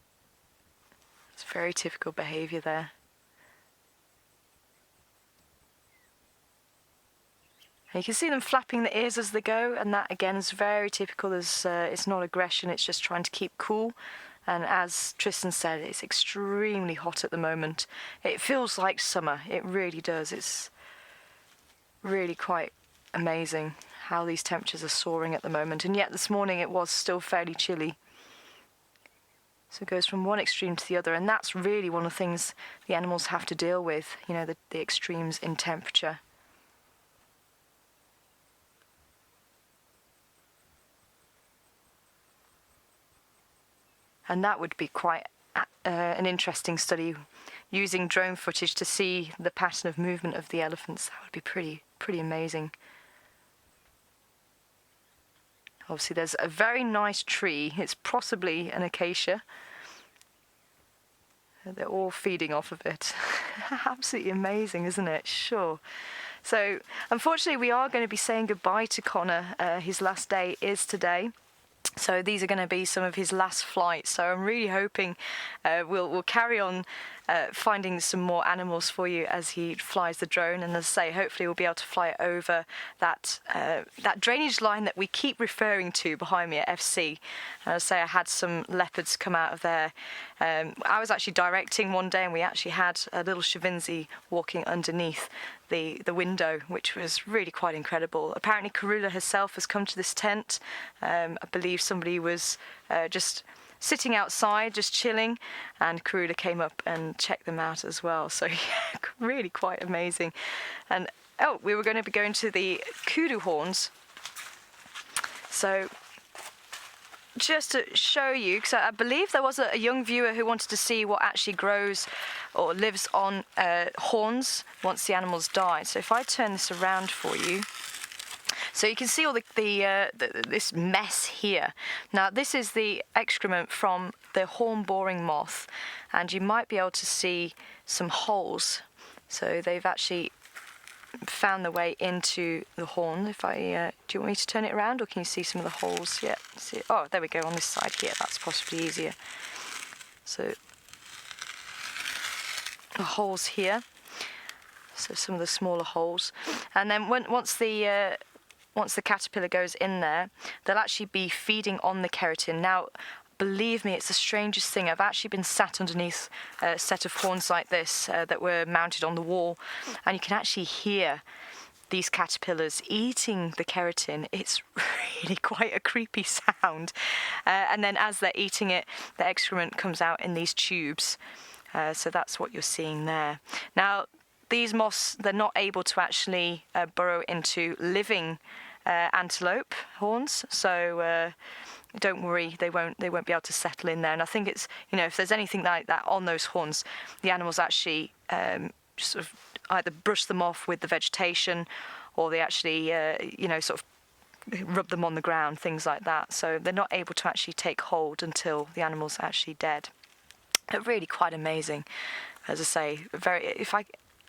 It's very typical behaviour there. And you can see them flapping the ears as they go, and that again is very typical. It's not aggression, it's just trying to keep cool. And as Tristan said, it's extremely hot at the moment. It feels like summer, it really does. It's really quite amazing how these temperatures are soaring at the moment. And yet this morning it was still fairly chilly. So it goes from one extreme to the other, and that's really one of the things the animals have to deal with, you know, the extremes in temperature. And that would be quite an interesting study, using drone footage to see the pattern of movement of the elephants. That would be pretty amazing. Obviously there's a very nice tree. It's possibly an acacia. They're all feeding off of it. Absolutely amazing, isn't it? Sure. So unfortunately we are going to be saying goodbye to Connor. His last day is today. So these are going to be some of his last flights. So I'm really hoping we'll carry on finding some more animals for you as he flies the drone. And as I say, hopefully we'll be able to fly it over that drainage line that we keep referring to behind me at FC. And as I say, I had some leopards come out of there. I was actually directing one day, and we actually had a little Shavinzi walking underneath the window, which was really quite incredible. Apparently Karula herself has come to this tent. I believe somebody was just sitting outside, just chilling, and Karula came up and checked them out as well. So yeah, really quite amazing. And we were going to be going to the Kudu horns. So just to show you, because I believe there was a young viewer who wanted to see what actually grows or lives on horns once the animals die. So if I turn this around for you, so you can see all this mess here. Now this is the excrement from the horn-boring moth, and you might be able to see some holes. So they've actually found their way into the horn. If I do you want me to turn it around, or can you see some of the holes? Yeah, see. Oh, there we go, on this side here. That's possibly easier. So the holes here. So some of the smaller holes, and then once the caterpillar goes in there, they'll actually be feeding on the keratin. Now, believe me, it's the strangest thing. I've actually been sat underneath a set of horns like this that were mounted on the wall, and you can actually hear these caterpillars eating the keratin. It's really quite a creepy sound. And then as they're eating it, the excrement comes out in these tubes. So that's what you're seeing there. Now, these moths, they're not able to actually burrow into living antelope horns, so don't worry, they won't be able to settle in there. And I think it's, if there's anything like that on those horns, the animals actually sort of either brush them off with the vegetation, or they actually sort of rub them on the ground, things like that. So they're not able to actually take hold until the animal's actually dead. But really quite amazing, as I say.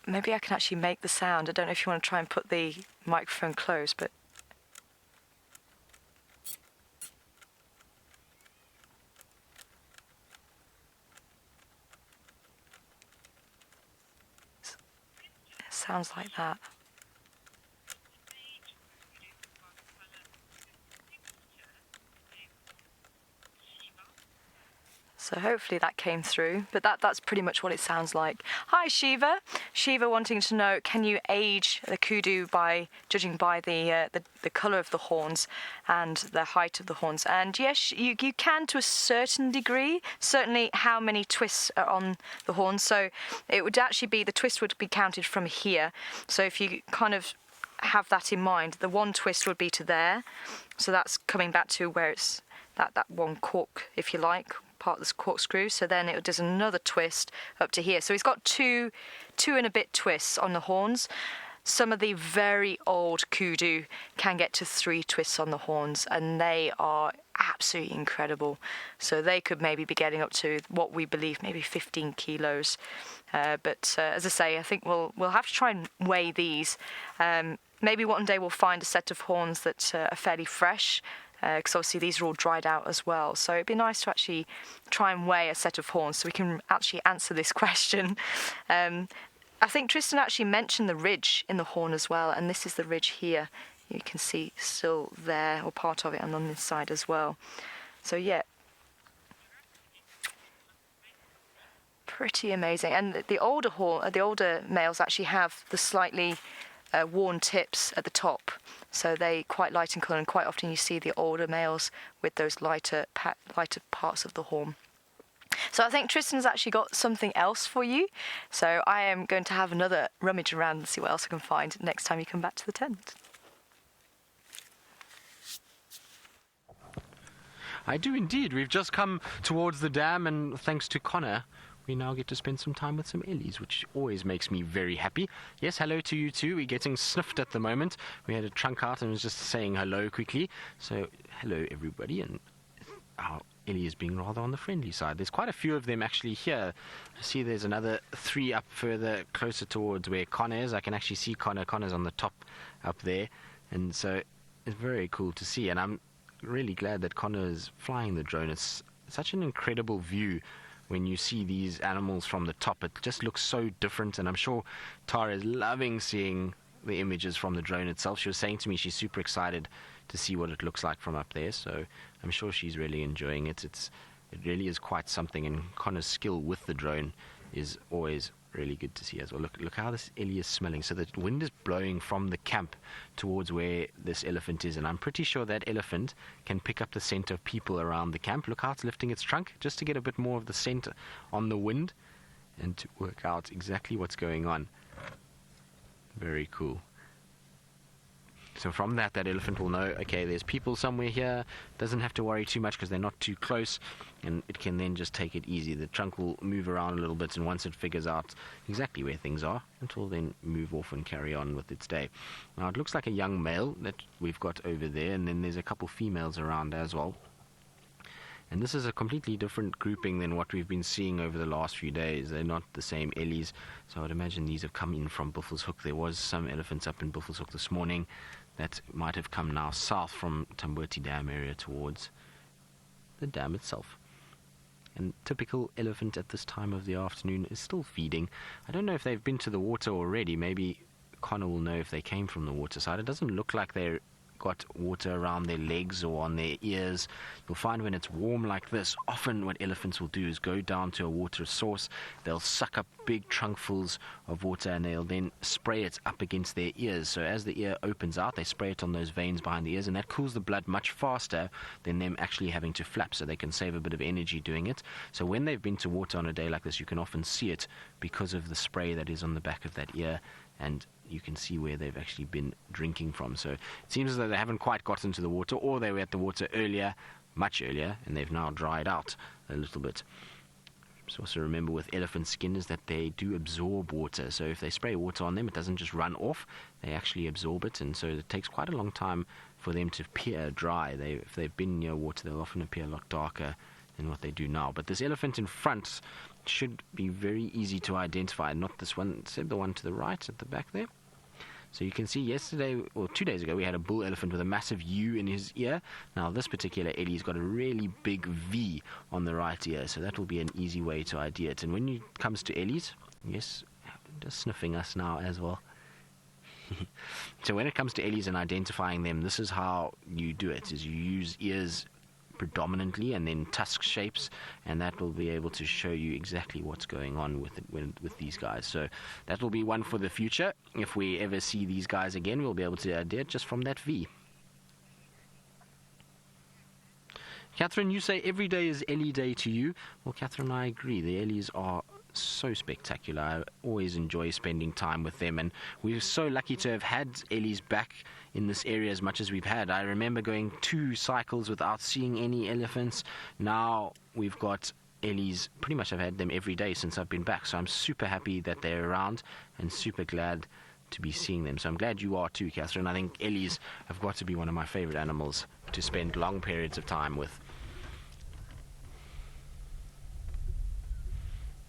Maybe I can actually make the sound. I don't know if you want to try and put the microphone close, but it sounds like that. So hopefully that came through, but that's pretty much what it sounds like. Hi Shiva. Shiva wanting to know, can you age the kudu by judging by the colour of the horns and the height of the horns? And yes, you can to a certain degree. Certainly how many twists are on the horns. So it would actually be, the twist would be counted from here. So if you kind of have that in mind, the one twist would be to there. So that's coming back to where it's that one cork, if you like, part of this corkscrew. So then it does another twist up to here. So he's got two and a bit twists on the horns. Some of the very old kudu can get to 3 twists on the horns, and they are absolutely incredible. So they could maybe be getting up to what we believe maybe 15 kilos. But as I say, I think we'll have to try and weigh these. Maybe one day we'll find a set of horns that are fairly fresh, because obviously these are all dried out as well. So it'd be nice to actually try and weigh a set of horns so we can actually answer this question. I think Tristan actually mentioned the ridge in the horn as well, and this is the ridge here. You can see still there, or part of it, and on this side as well. So yeah, pretty amazing. And the older males actually have the slightly worn tips at the top, so they quite light in colour, and quite often you see the older males with those lighter parts of the horn. So I think Tristan's actually got something else for you, so I am going to have another rummage around and see what else I can find next time you come back to the tent. I do indeed. We've just come towards the dam, and thanks to Connor, we now get to spend some time with some ellies, which always makes me very happy. Yes, hello to you too. We're getting sniffed at the moment. We had a trunk out and was just saying hello quickly. So hello everybody, and our ellie is being rather on the friendly side. There's quite a few of them actually here. I see there's another 3 up further closer towards where Connor is. I can actually see Connor. Connor's on the top up there, and so it's very cool to see. And I'm really glad that Connor is flying the drone. It's such an incredible view when you see these animals from the top. It just looks so different, and I'm sure Tara is loving seeing the images from the drone itself. She was saying to me she's super excited to see what it looks like from up there, so I'm sure she's really enjoying it. It really is quite something, and Connor's skill with the drone is always really good to see as well. Look how this ellie is smelling. So the wind is blowing from the camp towards where this elephant is, and I'm pretty sure that elephant can pick up the scent of people around the camp. Look how it's lifting its trunk just to get a bit more of the scent on the wind and to work out exactly what's going on. Very cool. So from that elephant will know, okay, there's people somewhere here. Doesn't have to worry too much because they're not too close, and it can then just take it easy. The trunk will move around a little bit, and once it figures out exactly where things are, it will then move off and carry on with its day. Now it looks like a young male that we've got over there, and then there's a couple females around as well. And this is a completely different grouping than what we've been seeing over the last few days. They're not the same ellies, so I'd imagine these have come in from Buffelshoek. There was some elephants up in Buffelshoek this morning that might have come now south from Tambuti Dam area towards the dam itself. And typical elephant at this time of the afternoon is still feeding. I don't know if they've been to the water already. Maybe Connor will know if they came from the water side. It doesn't look like they're got water around their legs or on their ears, you'll find when it's warm like this, often what elephants will do is go down to a water source. They'll suck up big trunkfuls of water and they'll then spray it up against their ears. So as the ear opens out, they spray it on those veins behind the ears, and that cools the blood much faster than them actually having to flap, so they can save a bit of energy doing it. So when they've been to water on a day like this, you can often see it because of the spray that is on the back of that ear, and you can see where they've actually been drinking from. So it seems as though they haven't quite gotten to the water, or they were at the water earlier, much earlier, and they've now dried out a little bit. So also remember with elephant skin is that they do absorb water. So if they spray water on them, it doesn't just run off, they actually absorb it, and so it takes quite a long time for them to appear dry. If they've been near water, they'll often appear a lot darker than what they do now. But this elephant in front should be very easy to identify, not this one, except the one to the right at the back there. So you can see yesterday, or 2 days ago, we had a bull elephant with a massive U in his ear. Now this particular Eddie's got a really big V on the right ear, so that will be an easy way to ID it. And when it comes to Ellie's, yes, just sniffing us now as well. So when it comes to Ellie's and identifying them, this is how you do it, is you use ears predominantly and then tusk shapes, and that will be able to show you exactly what's going on with these guys. So that will be one for the future. If we ever see these guys again, we'll be able to ID it just from that V. Catherine, you say every day is Ellie Day to you. Well, Catherine, I agree. The Ellies are so spectacular. I always enjoy spending time with them, and we're so lucky to have had Ellies back in this area as much as we've had. I remember going 2 cycles without seeing any elephants. Now we've got Ellies, pretty much I've had them every day since I've been back, so I'm super happy that they're around and super glad to be seeing them. So I'm glad you are too, Catherine. I think Ellies have got to be one of my favorite animals to spend long periods of time with.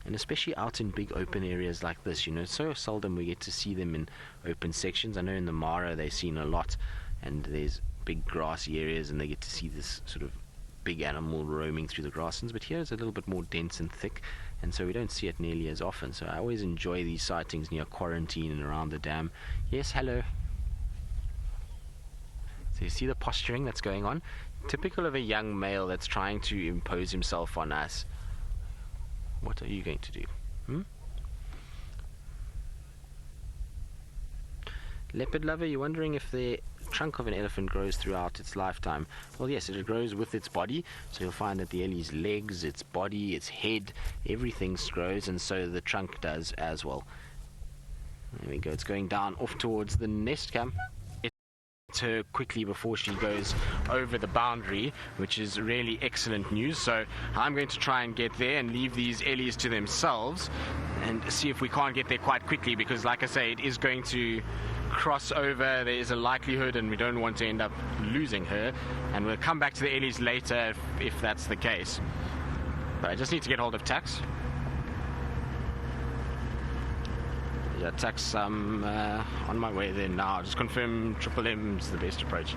And especially out in big open areas like this, you know, so seldom we get to see them in open sections. I know in the Mara they're seen a lot, and there's big grassy areas and they get to see this sort of big animal roaming through the grasslands, but here it's a little bit more dense and thick, and so we don't see it nearly as often. So I always enjoy these sightings near Quarantine and around the dam. Yes, hello. So you see the posturing that's going on? Typical of a young male that's trying to impose himself on us. What are you going to do? Leopard lover, you're wondering if the trunk of an elephant grows throughout its lifetime. Well, yes, it grows with its body, so you'll find that the Ellie's legs, its body, its head, everything grows, and so the trunk does as well. There we go, it's going down off towards the nest cam. Her quickly before she goes over the boundary, which is really excellent news. So I'm going to try and get there and leave these Ellies to themselves and see if we can't get there quite quickly, because like I say, it is going to cross over. There is a likelihood, and we don't want to end up losing her, and we'll come back to the Ellies later if that's the case. But I just need to get hold of Tax. Yeah, Tax, I'm on my way there now. Just confirm Triple M is the best approach.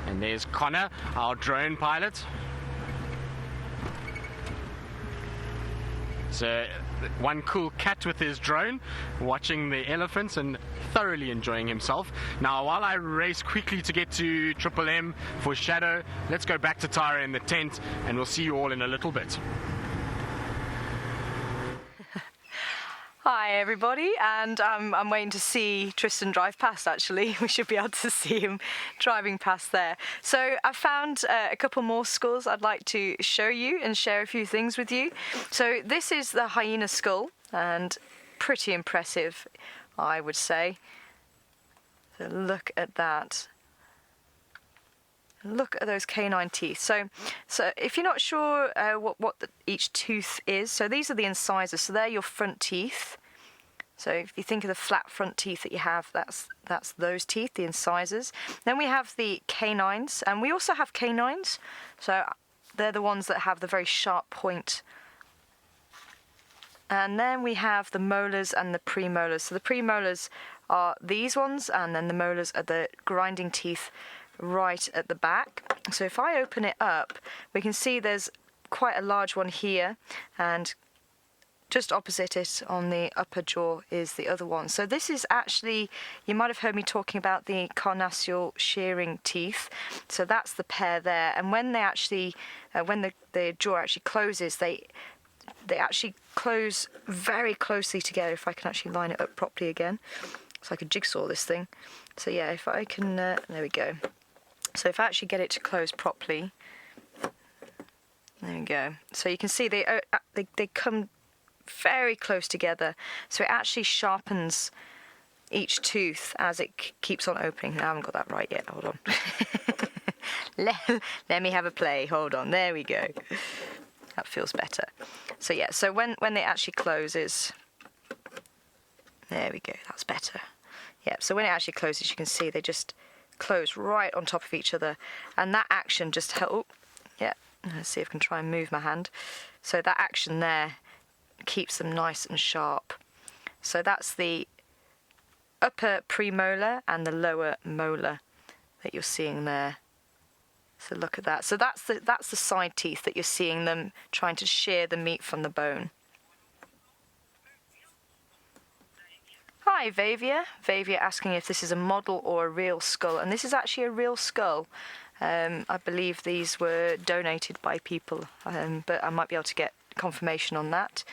And there's Connor, our drone pilot. So one cool cat with his drone, watching the elephants and thoroughly enjoying himself. Now, while I race quickly to get to Triple M for Shadow, let's go back to Tara in the tent, and we'll see you all in a little bit. Hi everybody, and I'm waiting to see Tristan drive past. Actually, we should be able to see him driving past there. So I found a couple more skulls I'd like to show you and share a few things with you. So this is the hyena skull, and pretty impressive, I would say. So look at that. Look at those canine teeth. So if you're not sure what each tooth is, so these are the incisors. So they're your front teeth. So if you think of the flat front teeth that you have, that's those teeth, the incisors. Then we have the canines, and we also have canines. So they're the ones that have the very sharp point. And then we have the molars and the premolars. So the premolars are these ones, and then the molars are the grinding teeth right at the back. So if I open it up, we can see there's quite a large one here and just opposite it on the upper jaw is the other one. So this is actually, you might have heard me talking about the carnassial shearing teeth. So that's the pair there. And when they actually, when the jaw actually closes, they actually close very closely together. If I can actually line it up properly again. It's like a jigsaw, this thing. So yeah, if I can, there we go. So if I actually get it to close properly, there we go. So you can see they come very close together. So it actually sharpens each tooth as it keeps on opening. I haven't got that right yet. Hold on. Let me have a play. Hold on. There we go. That feels better. So yeah. So when it actually closes, there we go. That's better. Yeah. So when it actually closes, you can see they just close right on top of each other, and that action just help. Oh, yeah. Let's see if I can try and move my hand. So that action there keeps them nice and sharp. So that's the upper premolar and the lower molar that you're seeing there. So look at that. So that's the side teeth that you're seeing them trying to shear the meat from the bone. Hi, Vavia. Vavia asking if this is a model or a real skull, and this is actually a real skull. I believe these were donated by people, but I might be able to get confirmation on that.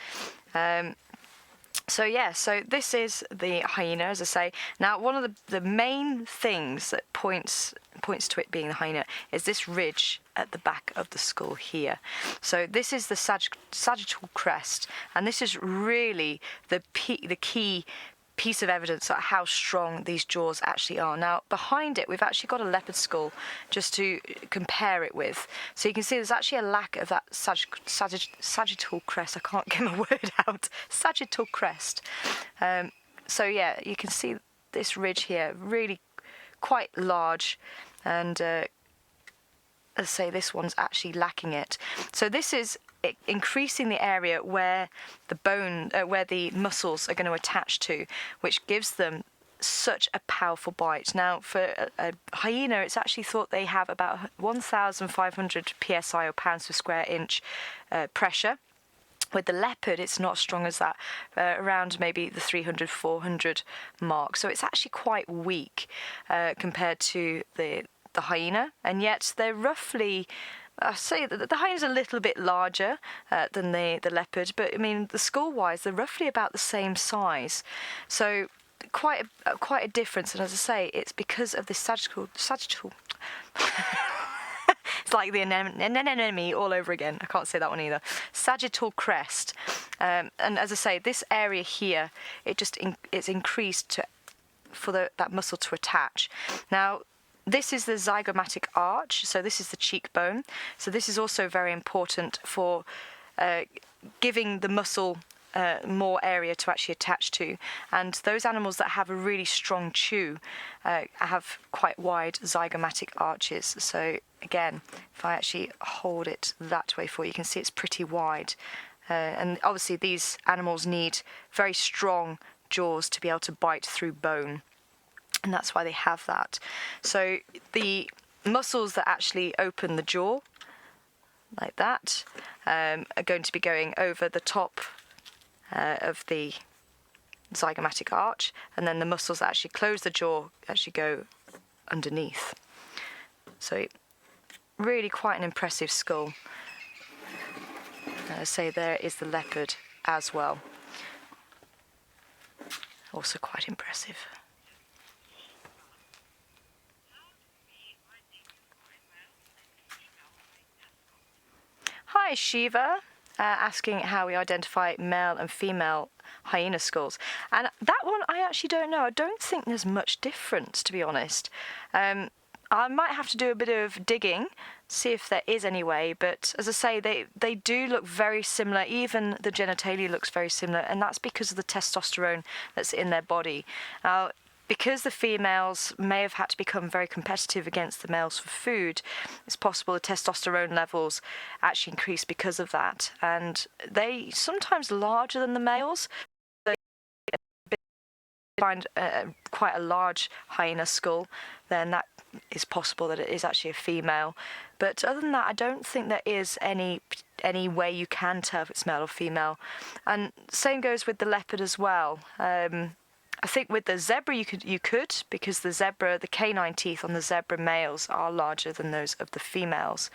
So yeah, so this is the hyena, as I say. Now, one of the main things that points to it being the hyena is this ridge at the back of the skull here. So this is the sagittal crest, and this is really the key piece of evidence of how strong these jaws actually are. Now, behind it, we've actually got a leopard skull just to compare it with. So you can see there's actually a lack of that sagittal crest. I can't get my word out. Sagittal crest. So yeah, you can see this ridge here, really quite large, and as I say, this one's actually lacking it. So this is increasing the area where the bone, where the muscles are going to attach to, which gives them such a powerful bite. Now, for a hyena, it's actually thought they have about 1,500 psi, or pounds per square inch, pressure. With the leopard, it's not as strong as that, around maybe the 300, 400 mark. So it's actually quite weak compared to the hyena, and yet they're roughly, I say that the hyena's a little bit larger than the leopard, but I mean, the skull-wise, they're roughly about the same size. So quite a difference. And as I say, it's because of the sagittal. It's like the anemone all over again. I can't say that one either. Sagittal crest. And as I say, this area here, it's increased for that muscle to attach. Now, this is the zygomatic arch, so this is the cheekbone. So this is also very important for giving the muscle more area to actually attach to. And those animals that have a really strong chew have quite wide zygomatic arches. So again, if I actually hold it that way for you, you can see it's pretty wide. And obviously these animals need very strong jaws to be able to bite through bone. And that's why they have that. So the muscles that actually open the jaw, like that, are going to be going over the top of the zygomatic arch, and then the muscles that actually close the jaw actually go underneath. So really quite an impressive skull. Say there is the leopard as well. Also quite impressive. Hi, Shiva, asking how we identify male and female hyena skulls. And that one I actually don't know. I don't think there's much difference, to be honest. I might have to do a bit of digging, see if there is any way, but as I say, they do look very similar. Even the genitalia looks very similar, and that's because of the testosterone that's in their body. Now, because the females may have had to become very competitive against the males for food, it's possible the testosterone levels actually increase because of that. And they sometimes larger than the males. So a bit find quite a large hyena skull, then that is possible that it is actually a female. But other than that, I don't think there is any way you can tell if it's male or female. And same goes with the leopard as well. I think with the zebra you could, because the canine teeth on the zebra males are larger than those of the females.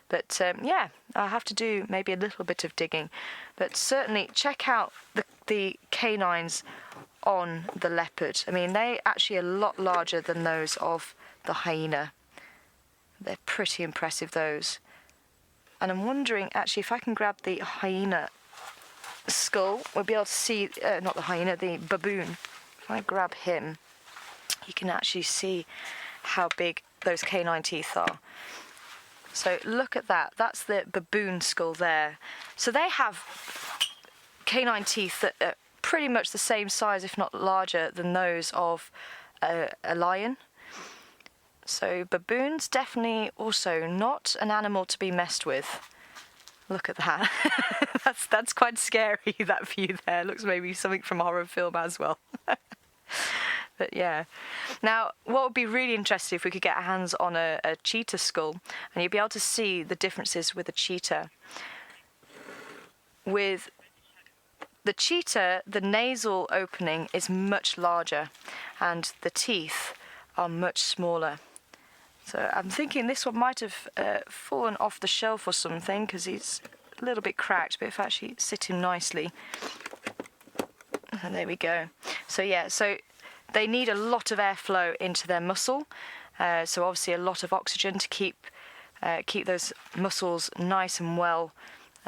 But yeah, I'll have to do maybe a little bit of digging. But certainly check out the canines on the leopard. I mean, they actually are a lot larger than those of the hyena. They're pretty impressive, those. And I'm wondering, actually, if I can grab the hyena skull, we'll be able to see, not the hyena, the baboon. If I grab him, you can actually see how big those canine teeth are. So look at that. That's the baboon skull there. So they have canine teeth that are pretty much the same size, if not larger, than those of a lion. So baboons definitely also not an animal to be messed with. Look at that. that's quite scary, that view there. Looks maybe something from a horror film as well. But yeah. Now, what would be really interesting if we could get our hands on a cheetah skull, and you'd be able to see the differences with a cheetah. With the cheetah, the nasal opening is much larger, and the teeth are much smaller. So I'm thinking this one might have fallen off the shelf or something, because he's a little bit cracked, but if I actually sit him nicely. And there we go. So yeah, so they need a lot of airflow into their muscle. So obviously a lot of oxygen to keep those muscles nice and well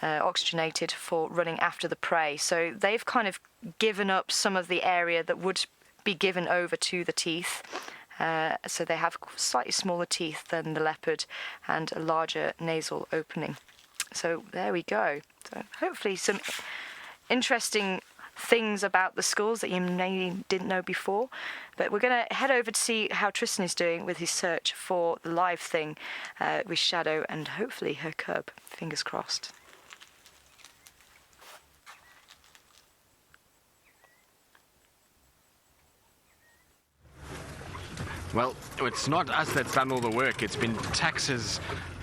oxygenated for running after the prey. So they've kind of given up some of the area that would be given over to the teeth. So they have slightly smaller teeth than the leopard and a larger nasal opening. So there we go. So hopefully some interesting things about the skulls that you maybe didn't know before. But we're going to head over to see how Tristan is doing with his search for the live thing with Shadow and hopefully her cub. Fingers crossed. Well, it's not us that's done all the work. It's been Tax's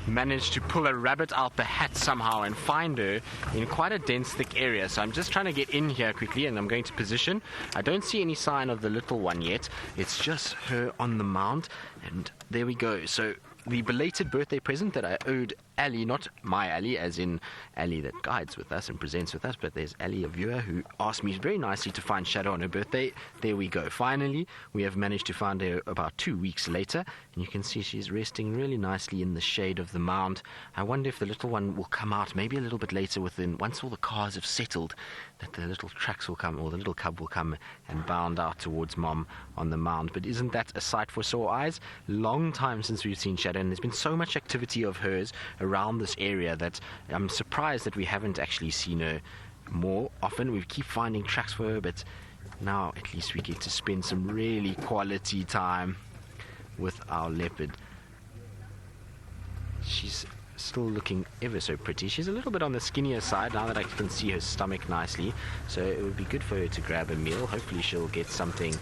managed to pull a rabbit out the hat somehow and find her in quite a dense, thick area. So I'm just trying to get in here quickly, and I'm going to position. I don't see any sign of the little one yet. It's just her on the mound, and there we go. So the belated birthday present that I owed Ali, not my Ali, as in Ali that guides with us and presents with us, but there's Ali, a viewer, who asked me very nicely to find Shadow on her birthday. There we go. Finally, we have managed to find her about 2 weeks later, and you can see she's resting really nicely in the shade of the mound. I wonder if the little one will come out maybe a little bit later, once all the cars have settled, that the little tracks will come, or the little cub will come and bound out towards Mom on the mound. But isn't that a sight for sore eyes? Long time since we've seen Shadow, and there's been so much activity of hers around this area that I'm surprised that we haven't actually seen her more often. We keep finding tracks for her, but now at least we get to spend some really quality time with our leopard. She's still looking ever so pretty. She's a little bit on the skinnier side now that I can see her stomach nicely, so it would be good for her to grab a meal. Hopefully she'll get something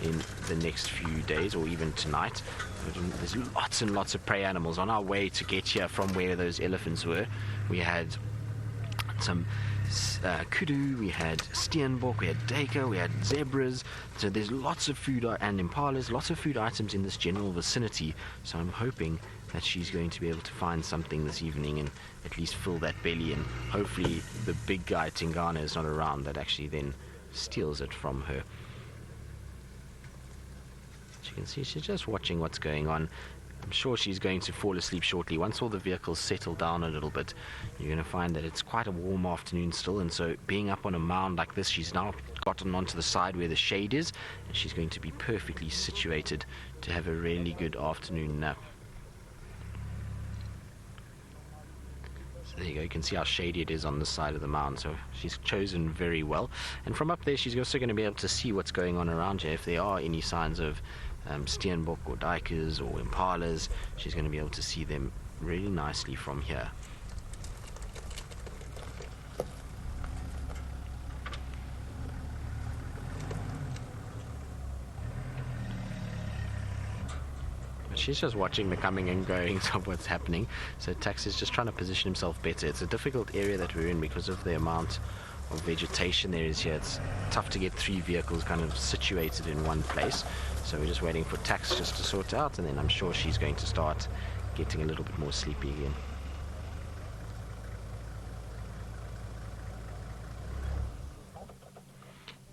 in the next few days or even tonight. There's lots and lots of prey animals on our way to get here from where those elephants were. We had some kudu, we had steenbok, we had duiker, we had zebras. So there's lots of food, and impalas, lots of food items in this general vicinity. So I'm hoping that she's going to be able to find something this evening and at least fill that belly, and hopefully the big guy Tingana is not around that actually then steals it from her. As you can see, she's just watching what's going on. I'm sure she's going to fall asleep shortly. Once all the vehicles settle down a little bit, you're going to find that it's quite a warm afternoon still, and so being up on a mound like this, she's now gotten onto the side where the shade is, and she's going to be perfectly situated to have a really good afternoon nap. So there you go, you can see how shady it is on the side of the mound, so she's chosen very well. And from up there, she's also going to be able to see what's going on around here. If there are any signs of steenbok or duikers or impalas, she's going to be able to see them really nicely from here. She's just watching the coming and goings of what's happening. So Tax is just trying to position himself better. It's a difficult area that we're in because of the amount of vegetation there is here. It's tough to get 3 vehicles kind of situated in one place. So we're just waiting for Tax just to sort out, and then I'm sure she's going to start getting a little bit more sleepy again.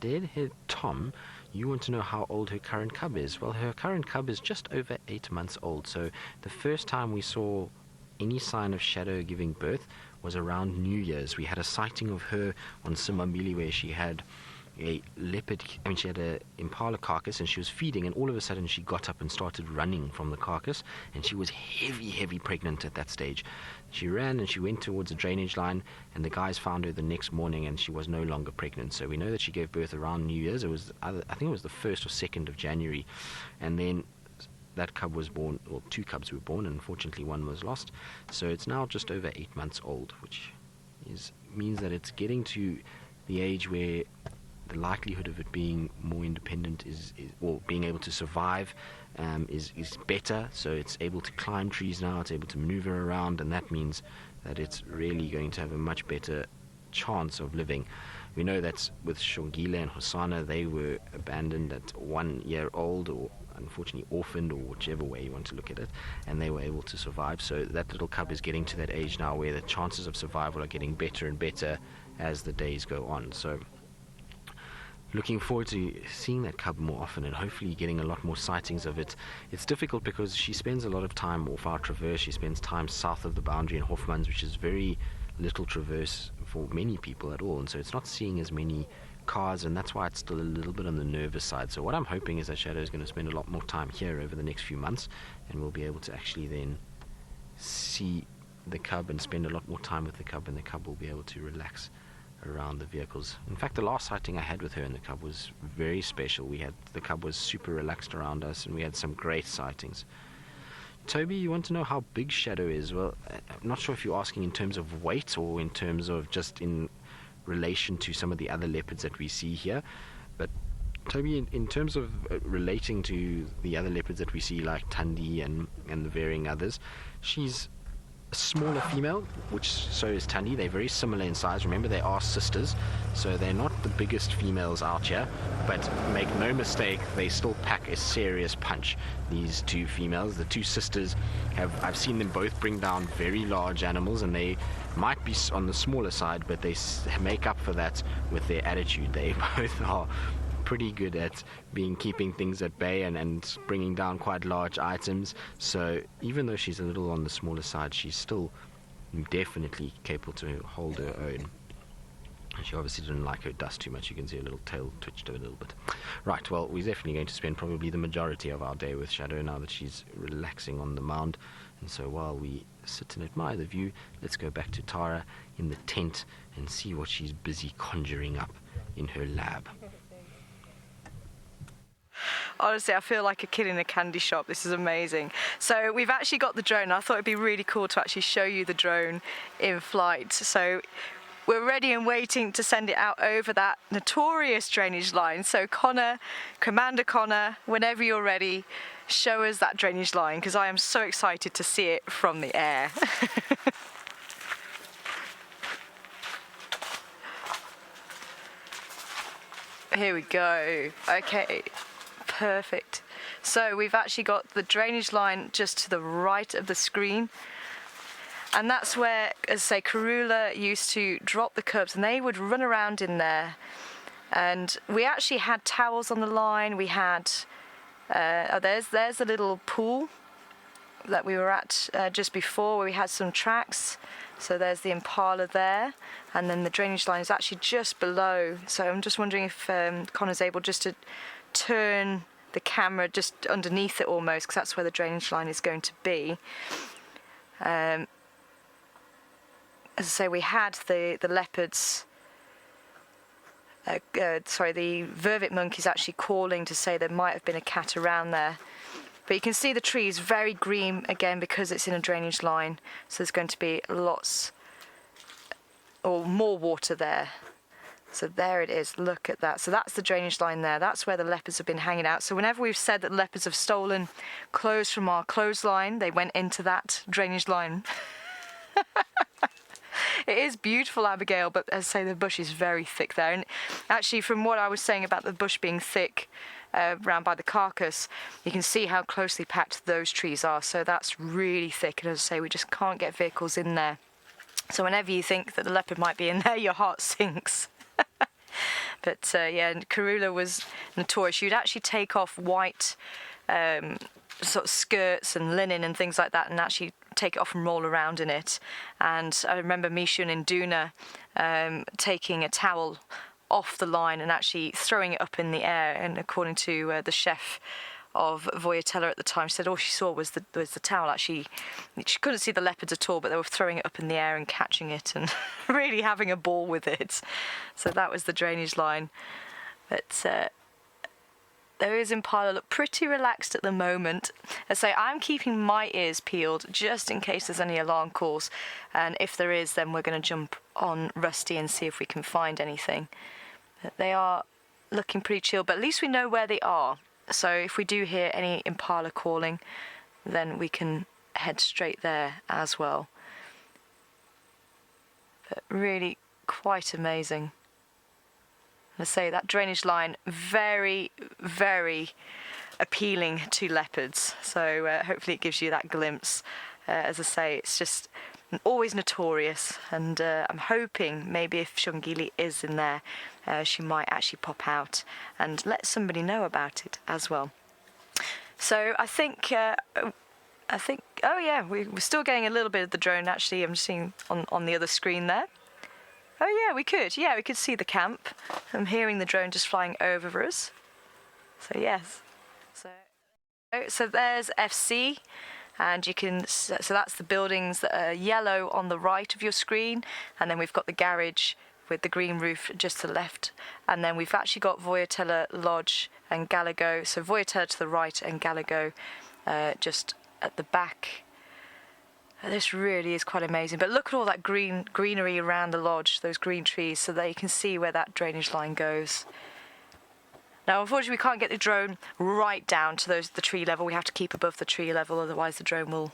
Deadhead Tom, you want to know how old her current cub is. Well, her current cub is just over 8 months old. So the first time we saw any sign of Shadow giving birth was around New Year's. We had a sighting of her on Simambili where she had a leopard, she had a impala carcass and she was feeding, and all of a sudden she got up and started running from the carcass, and she was heavy pregnant at that stage. She ran and she went towards a drainage line, and the guys found her the next morning and she was no longer pregnant. So we know that she gave birth around New Year's. It was, I think it was the 1st or 2nd of January, and then that cub was born, or 2 cubs were born, and unfortunately one was lost. So it's now just over 8 months old, which means that it's getting to the age where the likelihood of it being more independent or being able to survive is better. So it's able to climb trees now, it's able to maneuver around, and that means that it's really going to have a much better chance of living. We know that with Shongile and Hosana, they were abandoned at 1 year old, or unfortunately orphaned, or whichever way you want to look at it, and they were able to survive. So that little cub is getting to that age now where the chances of survival are getting better and better as the days go on. So looking forward to seeing that cub more often and hopefully getting a lot more sightings of it. It's difficult because she spends a lot of time off our traverse. She spends time south of the boundary in Hofmans, which is very little traverse for many people at all, and so it's not seeing as many cars, and that's why it's still a little bit on the nervous side. So what I'm hoping is that Shadow is going to spend a lot more time here over the next few months, and we'll be able to actually then see the cub and spend a lot more time with the cub, and the cub will be able to relax around the vehicles. In fact, the last sighting I had with her and the cub was very special. The cub was super relaxed around us, and we had some great sightings. Toby, you want to know how big Shadow is? Well, I'm not sure if you're asking in terms of weight or in terms of just in relation to some of the other leopards that we see here, but Toby, in terms of relating to the other leopards that we see like Tandi and the varying others, she's a smaller female, which so is Tandi. They're very similar in size. Remember, they are sisters, so they're not the biggest females out here, but make no mistake, they still pack a serious punch. These 2 females, the 2 sisters, I've seen them both bring down very large animals, and they might be on the smaller side, but they make up for that with their attitude. They both are pretty good at keeping things at bay and bringing down quite large items. So even though she's a little on the smaller side, she's still definitely capable to hold her own. And she obviously didn't like her dust too much. You can see her little tail twitched a little bit. Right, well, we're definitely going to spend probably the majority of our day with Shadow now that she's relaxing on the mound. And so while we sit and admire the view, let's go back to Tara in the tent and see what she's busy conjuring up in her lab. Honestly, I feel like a kid in a candy shop. This is amazing. So we've actually got the drone. I thought it'd be really cool to actually show you the drone in flight. So we're ready and waiting to send it out over that notorious drainage line. So Connor, Commander Connor, whenever you're ready, show us that drainage line, because I am so excited to see it from the air. Here we go. Okay. Perfect. So we've actually got the drainage line just to the right of the screen, and that's where, as I say, Karula used to drop the cubs, and they would run around in there. And we actually had towels on the line. We had there's the little pool that we were at just before, where we had some tracks. So there's the impala there, and then the drainage line is actually just below. So I'm just wondering if Connor's able just to turn the camera just underneath it almost, because that's where the drainage line is going to be. As I say, we had the leopards, the vervet monkeys actually calling to say there might have been a cat around there. But you can see the trees very green again because it's in a drainage line, so there's going to be lots or more water there. So there it is, look at that. So that's the drainage line there. That's where the leopards have been hanging out. So whenever we've said that leopards have stolen clothes from our clothesline, they went into that drainage line. It is beautiful, Abigail, but as I say, the bush is very thick there. And actually, from what I was saying about the bush being thick round by the carcass, you can see how closely packed those trees are. So that's really thick, and as I say, we just can't get vehicles in there. So whenever you think that the leopard might be in there, your heart sinks. But yeah, Karula was notorious. She'd actually take off white sort of skirts and linen and things like that, and actually take it off and roll around in it. And I remember Mishun in Duna taking a towel off the line and actually throwing it up in the air. And according to the chef of Vulture at the time, she said all she saw was the towel. Actually, she couldn't see the leopards at all, but they were throwing it up in the air and catching it and really having a ball with it. So that was the drainage line. But those impala look pretty relaxed at the moment. As I say, I'm keeping my ears peeled just in case there's any alarm calls, and if there is, then we're going to jump on Rusty and see if we can find anything. But they are looking pretty chill, but at least we know where they are. So if we do hear any impala calling, then we can head straight there as well. But really quite amazing. Let's say that drainage line, very, very appealing to leopards. So hopefully it gives you that glimpse. As I say, it's just always notorious, and I'm hoping maybe if Shungili is in there, she might actually pop out and let somebody know about it as well. So I think, oh yeah, we're still getting a little bit of the drone actually. I'm seeing on the other screen there. Oh yeah, we could see the camp. I'm hearing the drone just flying over us. So yes, so there's FC, and you can, so that's the buildings that are yellow on the right of your screen, and then we've got the garage with the green roof just to the left, and then we've actually got Voyatella Lodge and Galago. So Voyatella to the right and Galago just at the back. This really is quite amazing. But look at all that greenery around the lodge, those green trees, so that you can see where that drainage line goes. Now, unfortunately, we can't get the drone right down to the tree level. We have to keep above the tree level, otherwise the drone will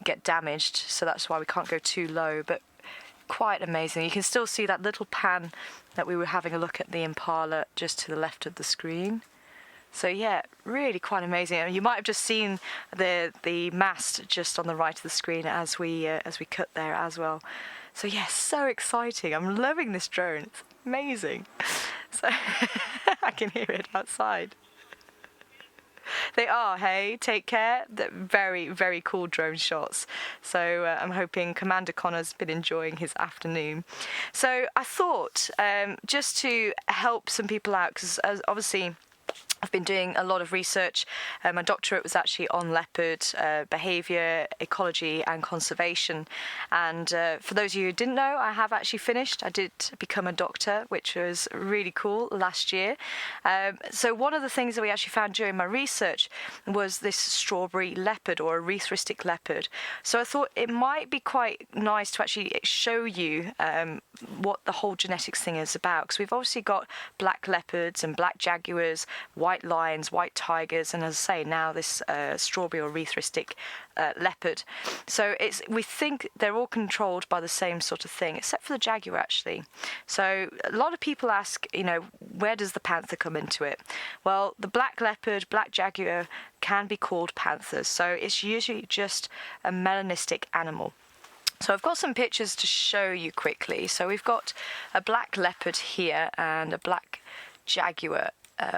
get damaged. So that's why we can't go too low. But quite amazing. You can still see that little pan that we were having a look at the impala just to the left of the screen. So yeah, really quite amazing. And you might have just seen the mast just on the right of the screen as we cut there as well. So yeah, so exciting. I'm loving this drone. It's amazing. So I can hear it outside. They are, hey, take care. They're very, very cool drone shots. So I'm hoping Commander Connor's been enjoying his afternoon. So I thought just to help some people out, because obviously I've been doing a lot of research. My doctorate was actually on leopard behaviour, ecology and conservation. And for those of you who didn't know, I have actually finished. I did become a doctor, which was really cool last year. So one of the things that we actually found during my research was this strawberry leopard, or a erythristic leopard. So I thought it might be quite nice to actually show you what the whole genetics thing is about. Because we've obviously got black leopards and black jaguars, white lions, white tigers, and as I say, now this strawberry or erythristic leopard. So we think they're all controlled by the same sort of thing, except for the jaguar actually. So a lot of people ask, where does the panther come into it? Well, the black leopard, black jaguar can be called panthers. So it's usually just a melanistic animal. So I've got some pictures to show you quickly. So we've got a black leopard here and a black jaguar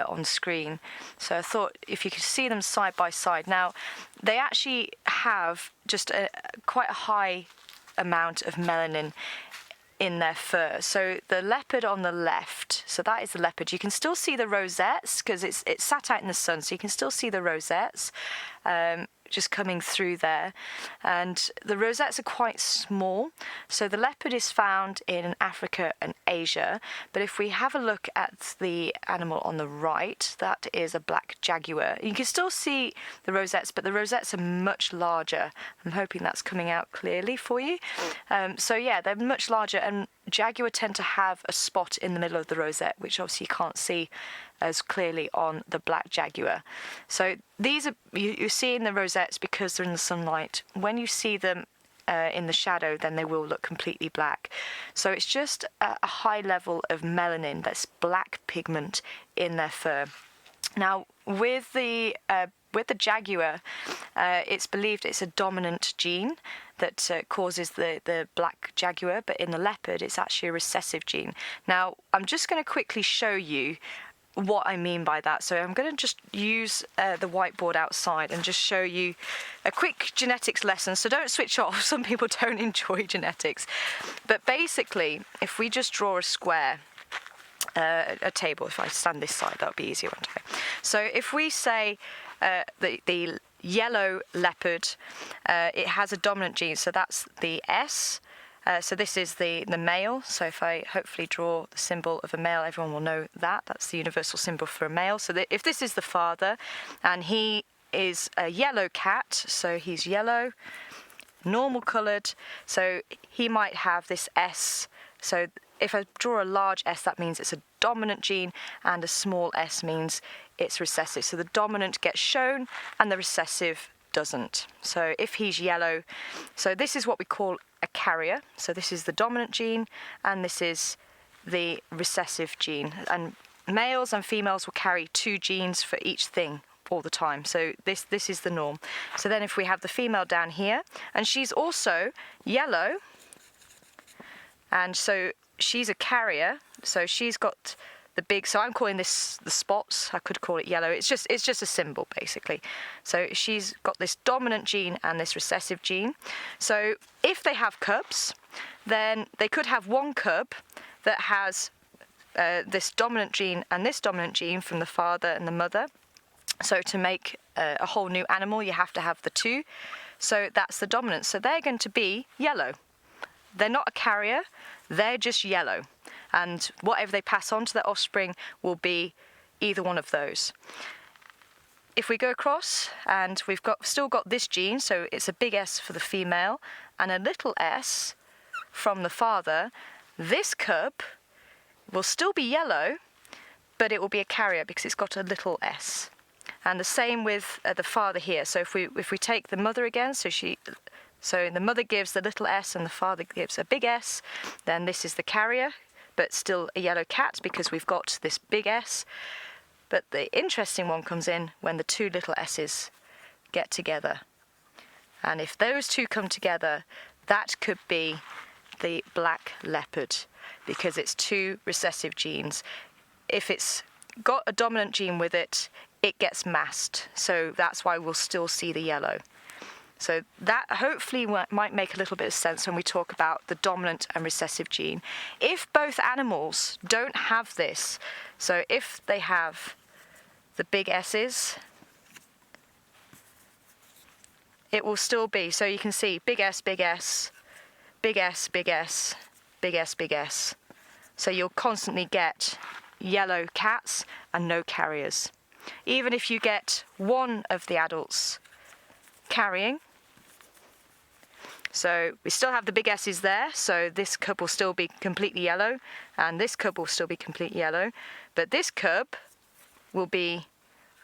on screen. So I thought if you could see them side by side. Now, they actually have just quite a high amount of melanin in their fur. So the leopard on the left, so that is the leopard. You can still see the rosettes because it's sat out in the sun, so you can still see the rosettes just coming through there. And the rosettes are quite small. So the leopard is found in Africa and Asia. But if we have a look at the animal on the right, that is a black jaguar. You can still see the rosettes, but the rosettes are much larger. I'm hoping that's coming out clearly for you. So yeah, they're much larger, and jaguar tend to have a spot in the middle of the rosette, which obviously you can't see as clearly on the black jaguar. So these are, you see in the rosettes because they're in the sunlight. When you see them in the shadow, then they will look completely black. So it's just a high level of melanin, that's black pigment in their fur. Now, with the jaguar, it's believed it's a dominant gene that causes the black jaguar, but in the leopard, it's actually a recessive gene. Now, I'm just going to quickly show you what I mean by that. So I'm going to just use the whiteboard outside and just show you a quick genetics lesson. So don't switch off. Some people don't enjoy genetics. But basically, if we just draw a square, a table, if I stand this side, that would be easier, won't it? So if we say the yellow leopard, it has a dominant gene, so that's the S. So this is the male. So if I hopefully draw the symbol of a male, everyone will know that. That's the universal symbol for a male. So if this is the father, and he is a yellow cat, so he's yellow, normal coloured, so he might have this S. So if I draw a large S, that means it's a dominant gene, and a small s means it's recessive. So the dominant gets shown and the recessive doesn't. So if he's yellow, so this is what we call a carrier. So this is the dominant gene and this is the recessive gene. And males and females will carry 2 genes for each thing all the time. So this is the norm. So then if we have the female down here, and she's also yellow, and so she's a carrier, so she's got the big, so I'm calling this the spots, I could call it yellow, it's just a symbol basically. So she's got this dominant gene and this recessive gene. So if they have cubs, then they could have one cub that has this dominant gene and this dominant gene from the father and the mother. So to make a whole new animal, you have to have the 2. So that's the dominant. So they're going to be yellow. They're not a carrier, they're just yellow. And whatever they pass on to their offspring will be either one of those. If we go across, and we've still got this gene, so it's a big S for the female and a little s from the father, this cub will still be yellow, but it will be a carrier because it's got a little s. And the same with the father here. So if we take the mother again, so the mother gives the little s and the father gives a big S, then this is the carrier, but still a yellow cat because we've got this big S. But the interesting one comes in when the 2 little s's get together. And if those 2 come together, that could be the black leopard because it's 2 recessive genes. If it's got a dominant gene with it, it gets masked. So that's why we'll still see the yellow. So that hopefully might make a little bit of sense when we talk about the dominant and recessive gene. If both animals don't have this, so if they have the big S's, it will still be, so you can see big S, big S, big S, big S, big S, big S. So you'll constantly get yellow cats and no carriers. Even if you get one of the adults carrying, so we still have the big S's there, so this cub will still be completely yellow and this cub will still be completely yellow, but this cub will be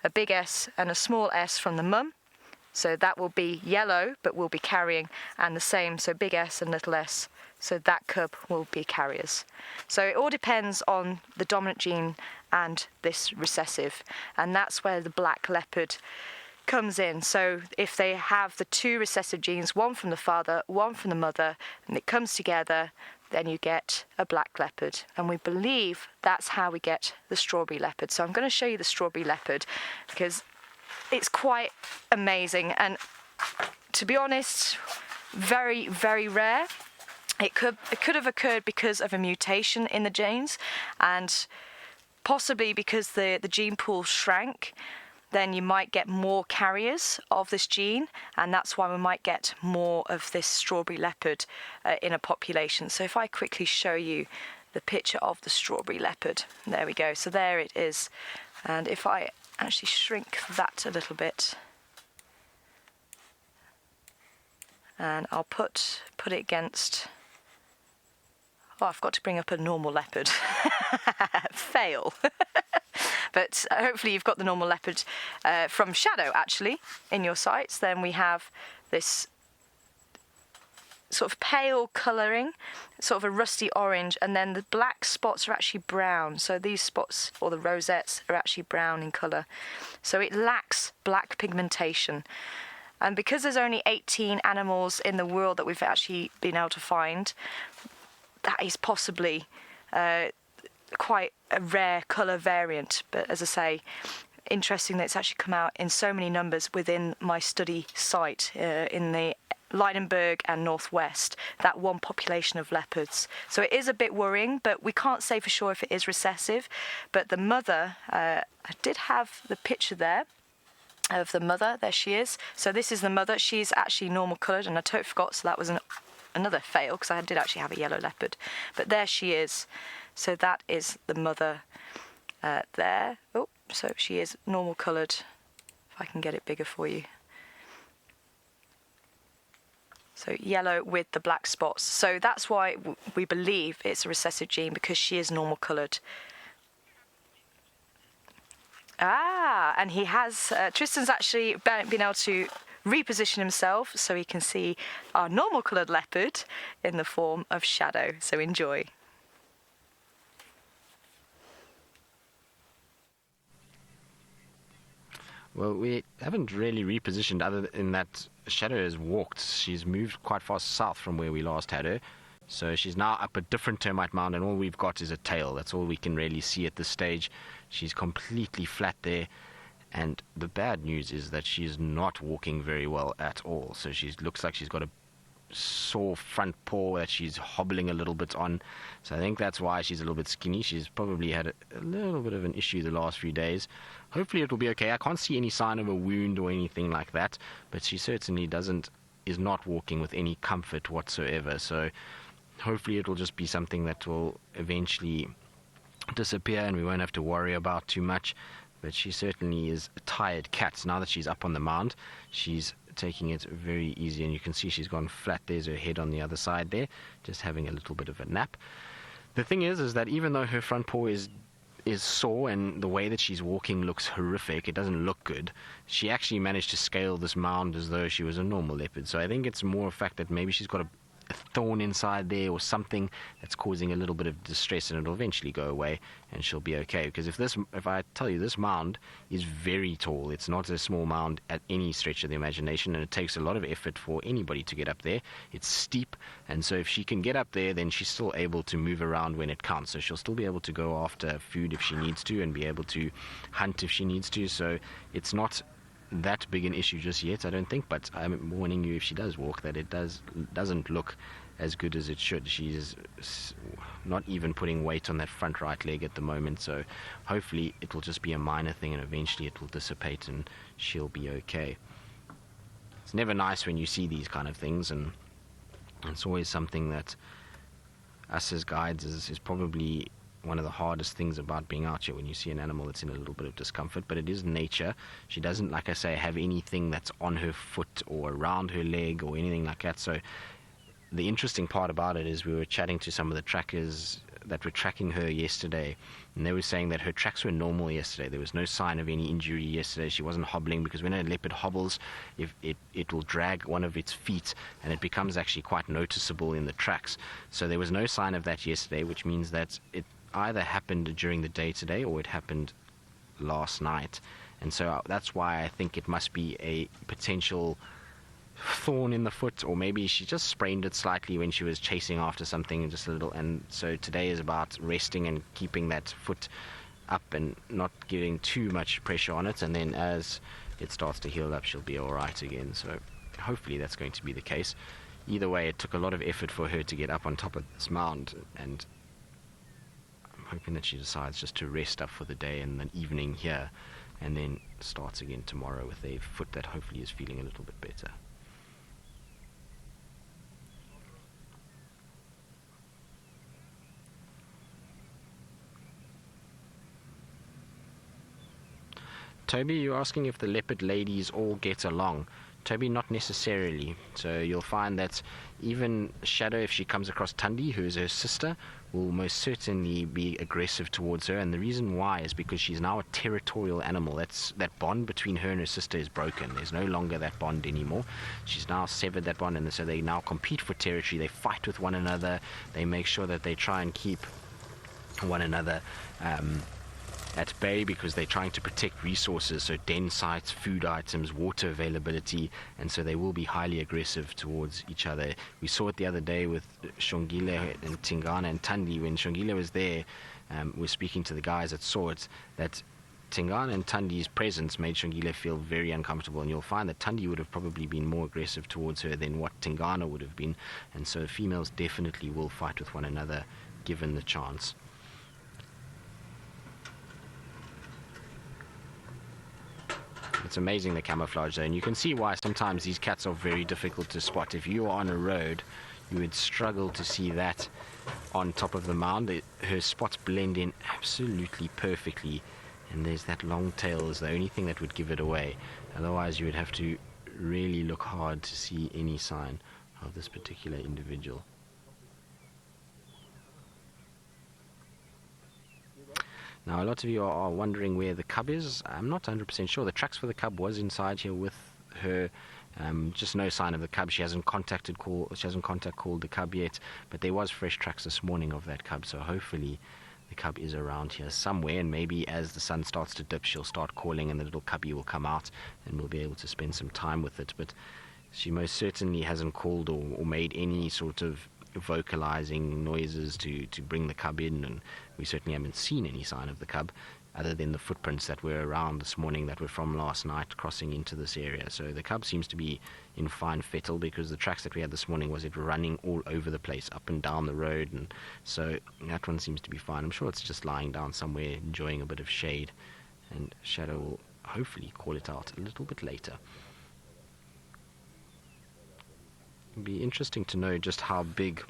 a big S and a small s from the mum, so that will be yellow but will be carrying, and the same, so big S and little s, so that cub will be carriers. So it all depends on the dominant gene and this recessive, and that's where the black leopard comes in. So if they have the 2 recessive genes, one from the father, one from the mother, and it comes together, then you get a black leopard. And we believe that's how we get the strawberry leopard. So I'm going to show you the strawberry leopard because it's quite amazing, and to be honest, very, very rare. It could have occurred because of a mutation in the genes, and possibly because the gene pool shrank. Then you might get more carriers of this gene, and that's why we might get more of this strawberry leopard in a population. So if I quickly show you the picture of the strawberry leopard, there we go. So there it is. And if I actually shrink that a little bit, and I'll put it against Oh, I forgot to bring up a normal leopard. Fail. But hopefully you've got the normal leopard from shadow, actually, in your sights. Then we have this sort of pale colouring, sort of a rusty orange, and then the black spots are actually brown. So these spots, or the rosettes, are actually brown in colour. So it lacks black pigmentation. And because there's only 18 animals in the world that we've actually been able to find, that is possibly quite a rare colour variant. But as I say, interesting that it's actually come out in so many numbers within my study site in the Leidenburg and Northwest, that one population of leopards. So it is a bit worrying, but we can't say for sure if it is recessive. But the mother, I did have the picture there of the mother. There she is. So this is the mother. She's actually normal coloured, and I totally forgot, so that was another fail, because I did actually have a yellow leopard. But there she is. So that is the mother there. Oh, so she is normal coloured. If I can get it bigger for you. So yellow with the black spots. So that's why we believe it's a recessive gene, because she is normal coloured. Ah, and he has, Tristan's actually been able to reposition himself so he can see our normal coloured leopard in the form of shadow. So enjoy. Well, we haven't really repositioned other than that Shadow has walked. She's moved quite far south from where we last had her. So she's now up a different termite mound, and all we've got is a tail. That's all we can really see at this stage. She's completely flat there. And the bad news is that she's not walking very well at all. So she looks like she's got a sore front paw that she's hobbling a little bit on. So I think that's why she's a little bit skinny. She's probably had a little bit of an issue the last few days. Hopefully it will be okay. I can't see any sign of a wound or anything like that, but she certainly is not walking with any comfort whatsoever. So hopefully it will just be something that will eventually disappear and we won't have to worry about too much. But she certainly is a tired cat. Now that she's up on the mound, she's taking it very easy, and you can see she's gone flat. There's her head on the other side there, just having a little bit of a nap. The thing is that even though her front paw is sore and the way that she's walking looks horrific, it doesn't look good, she actually managed to scale this mound as though she was a normal leopard. So I think it's more a fact that maybe she's got a thorn inside there or something that's causing a little bit of distress, and it'll eventually go away and she'll be okay. Because if I tell you, this mound is very tall. It's not a small mound at any stretch of the imagination, and it takes a lot of effort for anybody to get up there. It's steep, and so if she can get up there, then she's still able to move around when it counts. So she'll still be able to go after food if she needs to, and be able to hunt if she needs to. So it's not that big an issue just yet, I don't think, but I'm warning you, if she does walk, that it doesn't look as good as it should. She's not even putting weight on that front right leg at the moment, so hopefully it will just be a minor thing and eventually it will dissipate and she'll be okay. It's never nice when you see these kind of things, and it's always something that us as guides is probably one of the hardest things about being out here, when you see an animal that's in a little bit of discomfort. But it is nature. She doesn't, like I say, have anything that's on her foot or around her leg or anything like that. So the interesting part about it is we were chatting to some of the trackers that were tracking her yesterday, and they were saying that her tracks were normal yesterday. There was no sign of any injury yesterday. She wasn't hobbling, because when a leopard hobbles, if it will drag one of its feet, and it becomes actually quite noticeable in the tracks. So there was no sign of that yesterday, which means that it either happened during the day today or it happened last night. And so that's why I think it must be a potential thorn in the foot, or maybe she just sprained it slightly when she was chasing after something, just a little. And so today is about resting and keeping that foot up and not giving too much pressure on it, and then as it starts to heal up, she'll be all right again. So hopefully that's going to be the case. Either way, it took a lot of effort for her to get up on top of this mound, and hoping that she decides just to rest up for the day and the evening here, and then starts again tomorrow with a foot that hopefully is feeling a little bit better. Toby, you're asking if the leopard ladies all get along. Toby, not necessarily. So you'll find that even Shadow, if she comes across Tundi, who is her sister, will most certainly be aggressive towards her. And the reason why is because she's now a territorial animal. That bond between her and her sister is broken. There's no longer that bond anymore. She's now severed that bond, and so they now compete for territory. They fight with one another. They make sure that they try and keep one another at bay, because they're trying to protect resources, so den sites, food items, water availability, and so they will be highly aggressive towards each other. We saw it the other day with Shongile and Tingana and Tundi. When Shongile was there, was speaking to the guys that saw it, that Tingana and Tundi's presence made Shongile feel very uncomfortable, and you'll find that Tundi would have probably been more aggressive towards her than what Tingana would have been, and so females definitely will fight with one another given the chance. It's amazing, the camouflage though, and you can see why sometimes these cats are very difficult to spot. If you are on a road, you would struggle to see that on top of the mound. Her spots blend in absolutely perfectly, and there's that long tail is the only thing that would give it away. Otherwise you would have to really look hard to see any sign of this particular individual. Now, a lot of you are wondering where the cub is. I'm not 100% sure. The tracks for the cub was inside here with her. Just no sign of the cub. She hasn't contact called the cub yet, but there was fresh tracks this morning of that cub. So hopefully the cub is around here somewhere, and maybe as the sun starts to dip, she'll start calling, and the little cubby will come out, and we'll be able to spend some time with it. But she most certainly hasn't called or made any sort of vocalizing noises to bring the cub in, and we certainly haven't seen any sign of the cub other than the footprints that were around this morning that were from last night crossing into this area. So the cub seems to be in fine fettle, because the tracks that we had this morning was it running all over the place, up and down the road, and so that one seems to be fine. I'm sure it's just lying down somewhere enjoying a bit of shade, and Shadow will hopefully call it out a little bit later. It'd be interesting to know just how big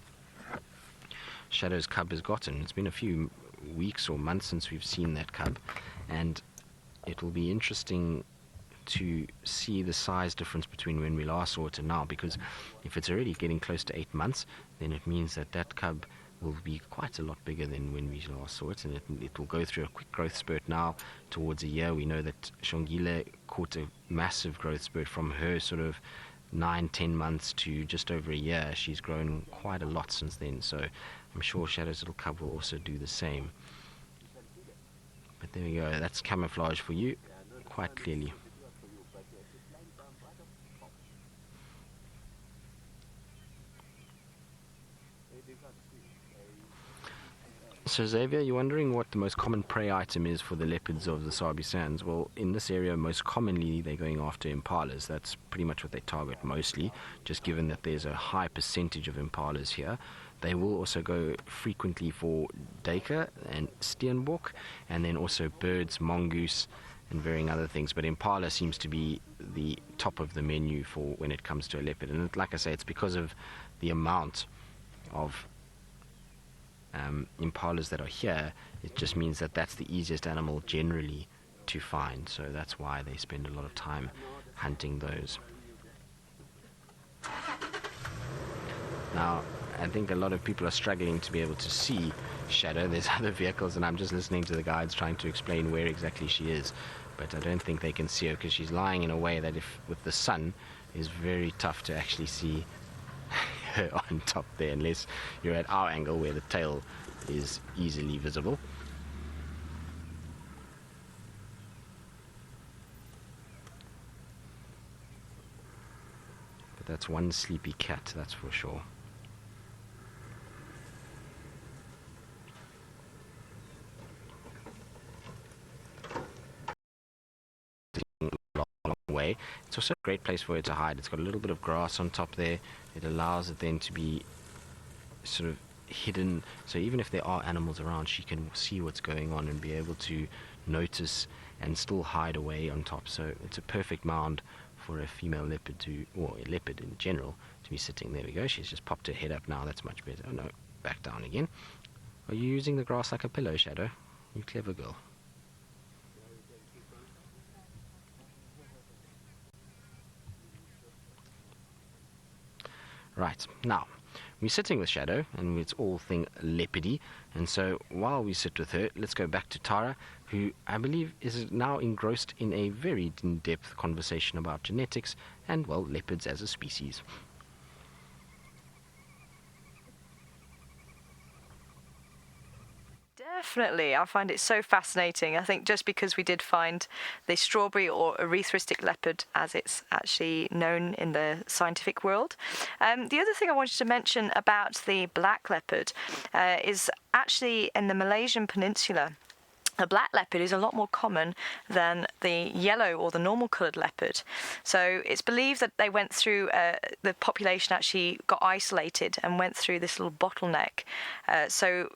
Shadow's cub has gotten. It's been a few weeks or months since we've seen that cub, and it will be interesting to see the size difference between when we last saw it and now, because if it's already getting close to 8 months, then it means that that cub will be quite a lot bigger than when we last saw it, and it will go through a quick growth spurt now towards a year. We know that Shongile caught a massive growth spurt from her sort of 9-10 months to just over a year. She's grown quite a lot since then, so I'm sure Shadow's little cub will also do the same. But there we go, that's camouflage for you quite clearly. So Xavier, you're wondering what the most common prey item is for the leopards of the Sabi Sands. Well, in this area, most commonly they're going after impalas. That's pretty much what they target mostly, just given that there's a high percentage of impalas here. They will also go frequently for duiker and steenbok, and then also birds, mongoose, and varying other things. But impala seems to be the top of the menu for when it comes to a leopard. And like I say, it's because of the amount of impalas that are here. It just means that that's the easiest animal generally to find, so that's why they spend a lot of time hunting those. Now, I think a lot of people are struggling to be able to see Shadow. There's other vehicles, and I'm just listening to the guides trying to explain where exactly she is, but I don't think they can see her because she's lying in a way that, if with the sun, is very tough to actually see her on top there, unless you're at our angle where the tail is easily visible. But that's one sleepy cat, that's for sure. Way. It's also a great place for her to hide. It's got a little bit of grass on top there. It allows it then to be sort of hidden, so even if there are animals around, she can see what's going on and be able to notice and still hide away on top. So it's a perfect mound for a female leopard to, or a leopard in general, to be sitting. There we go. She's just popped her head up now. That's much better. Oh no, back down again. Are you using the grass like a pillow, Shadow? You clever girl. Right, now, we're sitting with Shadow, and it's all thing leopardy. And so while we sit with her, let's go back to Tara, who I believe is now engrossed in a very in-depth conversation about genetics and, well, leopards as a species. Definitely, I find it so fascinating. I think just because we did find the strawberry or erythristic leopard, as it's actually known in the scientific world. The other thing I wanted to mention about the black leopard is actually in the Malaysian peninsula. A black leopard is a lot more common than the yellow or the normal coloured leopard. So it's believed that they went through, the population actually got isolated and went through this little bottleneck. So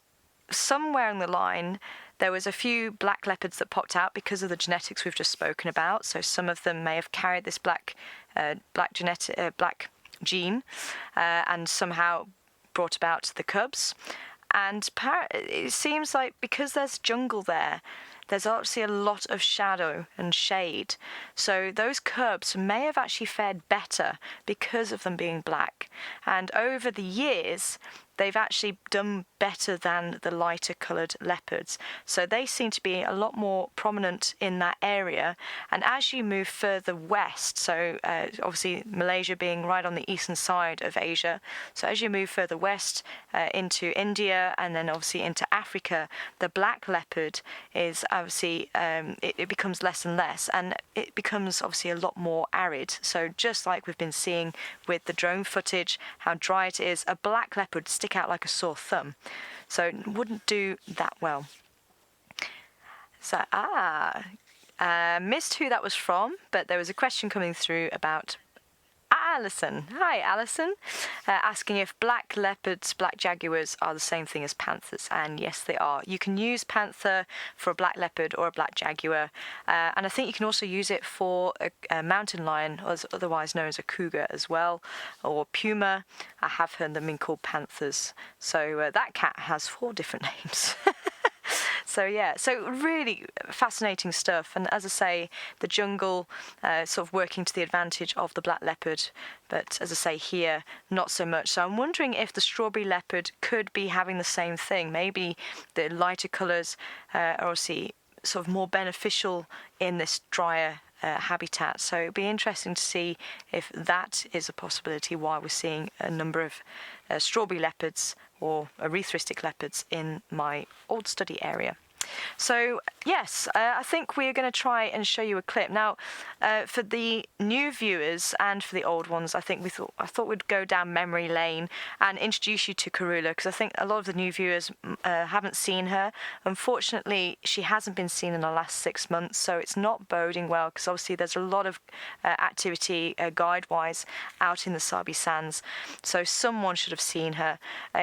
somewhere in the line, there was a few black leopards that popped out because of the genetics we've just spoken about. So some of them may have carried this black gene and somehow brought about the cubs. And it seems like because there's jungle there's obviously a lot of shadow and shade. So those cubs may have actually fared better because of them being black. And over the years, they've actually done better than the lighter coloured leopards. So they seem to be a lot more prominent in that area. And as you move further west, so obviously Malaysia being right on the eastern side of Asia, so as you move further west into India and then obviously into Africa, the black leopard is obviously, it becomes less and less, and it becomes obviously a lot more arid. So just like we've been seeing with the drone footage, how dry it is, a black leopard stick out like a sore thumb. So it wouldn't do that well. So, missed who that was from, but there was a question coming through about Alison. Hi, Alison. Asking if black leopards, black jaguars are the same thing as panthers. And yes, they are. You can use panther for a black leopard or a black jaguar. And I think you can also use it for a mountain lion, otherwise known as a cougar as well, or puma. I have heard them being called panthers. So that cat has 4 different names. So yeah, so really fascinating stuff. And as I say, the jungle sort of working to the advantage of the black leopard. But as I say here, not so much. So I'm wondering if the strawberry leopard could be having the same thing. Maybe the lighter colours are obviously sort of more beneficial in this drier habitat. So it'd be interesting to see if that is a possibility, why we're seeing a number of strawberry leopards or erythristic leopards in my old study area. So yes, I think we're going to try and show you a clip. Now, for the new viewers and for the old ones, I thought we'd go down memory lane and introduce you to Karula, because I think a lot of the new viewers haven't seen her. Unfortunately, she hasn't been seen in the last 6 months, so it's not boding well, because obviously there's a lot of activity guide-wise out in the Sabi Sands. So someone should have seen her.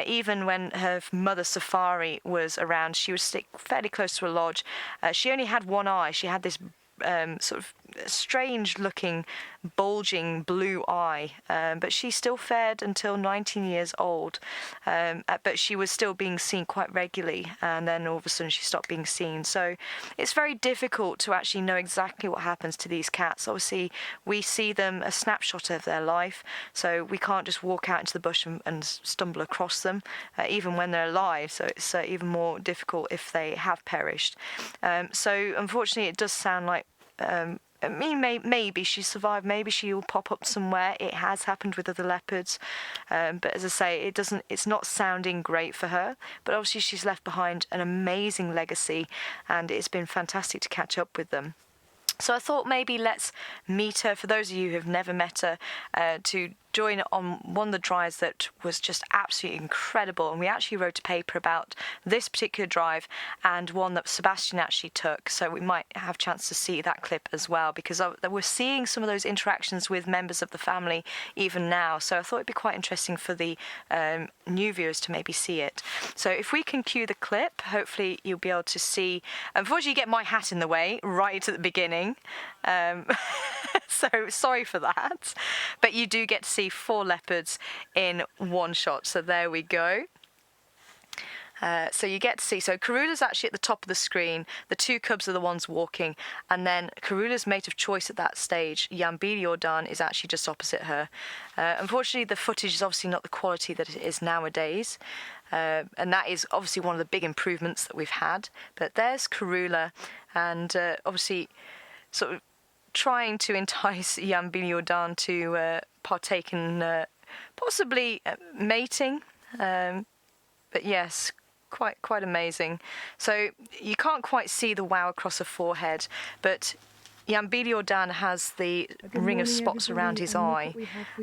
Even when her mother Safari was around, she would stick fairly close to a lodge. She only had one eye. She had this sort of strange looking bulging blue eye, but she still fared until 19 years old, but she was still being seen quite regularly, and then all of a sudden she stopped being seen. So it's very difficult to actually know exactly what happens to these cats. Obviously we see them a snapshot of their life, so we can't just walk out into the bush and stumble across them, even when they're alive. So it's even more difficult if they have perished. So unfortunately it does sound like I mean, maybe she survived, maybe she will pop up somewhere. It has happened with other leopards, but as I say, it's not sounding great for her, but obviously she's left behind an amazing legacy, and it's been fantastic to catch up with them. So I thought maybe let's meet her, for those of you who have never met her, to join on one of the drives that was just absolutely incredible. And we actually wrote a paper about this particular drive and one that Sebastian actually took. So we might have a chance to see that clip as well, because we're seeing some of those interactions with members of the family even now. So I thought it'd be quite interesting for the new viewers to maybe see it. So if we can cue the clip, hopefully you'll be able to see. Unfortunately, you get my hat in the way right at the beginning. So sorry for that. But you do get to see 4 leopards in one shot. So there we go. So you get to see, so Karula's actually at the top of the screen, the two cubs are the ones walking, and then Karula's mate of choice at that stage, Yambili Ordan, is actually just opposite her. Unfortunately, the footage is obviously not the quality that it is nowadays, and that is obviously one of the big improvements that we've had. But there's Karula, and obviously sort of trying to entice Yambili Ordan to partake in possibly mating, but yes, quite amazing. So you can't quite see the wow across her forehead, but Yambili Ordan has the ring of spots around his eye,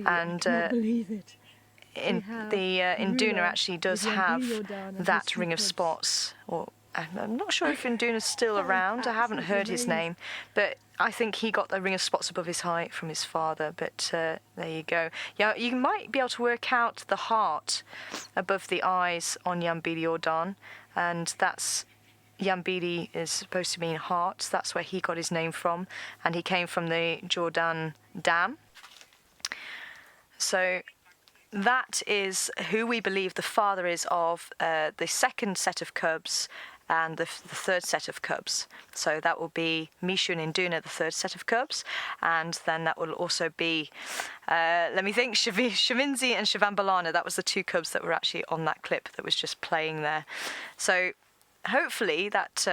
and Induna actually does have that ring of spots. Or I'm not sure if Induna's still around. I haven't heard his name, but I think he got the ring of spots above his height from his father. But there you go. Yeah, you might be able to work out the heart above the eyes on Yambili Ordan, and that's Yambili is supposed to mean heart. That's where he got his name from, and he came from the Jordan Dam. So that is who we believe the father is of the second set of cubs and the third set of cubs. So that will be Mishu and Induna, the third set of cubs, and then that will also be, let me think, Shavinzi and Shivambalana. That was the two cubs that were actually on that clip that was just playing there. So hopefully that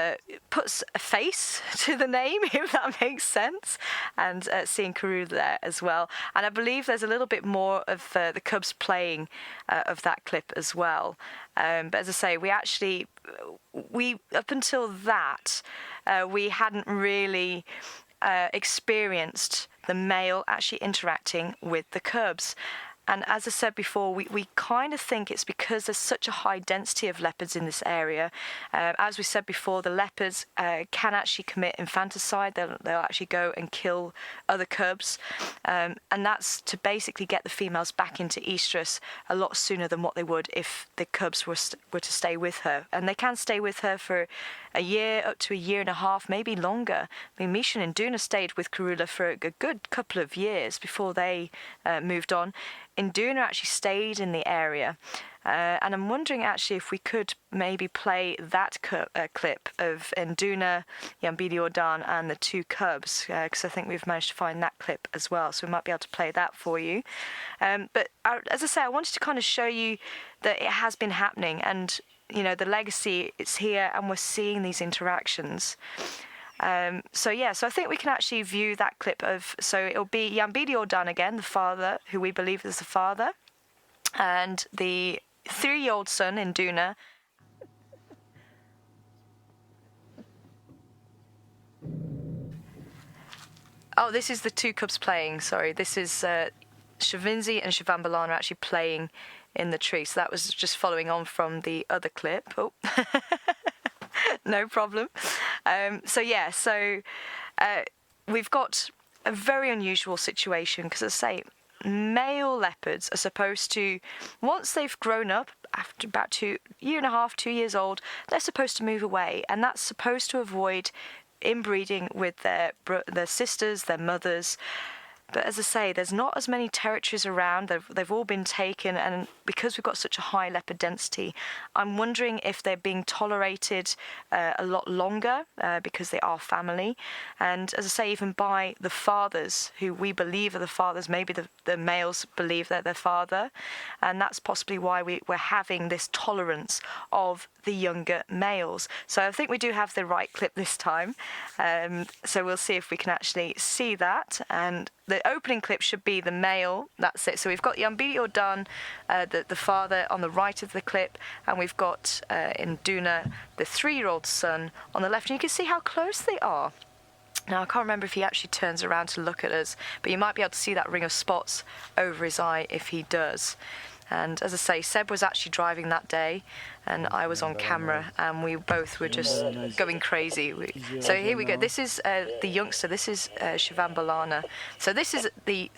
puts a face to the name, if that makes sense, and seeing Karula there as well. And I believe there's a little bit more of the cubs playing of that clip as well. But as I say, we up until that, we hadn't really experienced the male actually interacting with the cubs. And as I said before, we kind of think it's because there's such a high density of leopards in this area. As we said before, the leopards can actually commit infanticide. They'll actually go and kill other cubs. And that's to basically get the females back into estrus a lot sooner than what they would if the cubs were to stay with her. And they can stay with her for a year, up to a year and a half, maybe longer. I mean, Misha and Induna stayed with Karula for a good couple of years before they moved on. Induna actually stayed in the area, and I'm wondering actually if we could maybe play that clip of Induna, Yambili Ordan and the two cubs, because I think we've managed to find that clip as well, so we might be able to play that for you. But as I say, I wanted to kind of show you that it has been happening, and you know, the legacy is here, and we're seeing these interactions. So I think we can actually view that clip of, so it'll be Yambili Ordan again, the father, who we believe is the father, and the 3-year-old son, Induna. Oh, this is the two cubs playing, sorry. This is Shavinzi and Shivambalana actually playing in the tree. So that was just following on from the other clip. Oh. No problem. We've got a very unusual situation because, as I say, male leopards are supposed to, once they've grown up, after about 2 years old, they're supposed to move away, and that's supposed to avoid inbreeding with their sisters, their mothers. But as I say, there's not as many territories around. They've all been taken, and because we've got such a high leopard density, I'm wondering if they're being tolerated a lot longer because they are family. And as I say, even by the fathers, who we believe are the fathers, maybe the males believe they're their father, and that's possibly why we're having this tolerance of the younger males. So I think we do have the right clip this time. So we'll see if we can actually see that. And the opening clip should be the male. That's it. So we've got Yambili Ordan, the father, on the right of the clip, and we've got Induna, the 3-year-old son, on the left. And you can see how close they are. Now, I can't remember if he actually turns around to look at us, but you might be able to see that ring of spots over his eye if he does. And as I say, Seb was actually driving that day, and I was on camera, and we both were just going crazy. So here we go. This is the youngster. This is Shivambalana. So this is the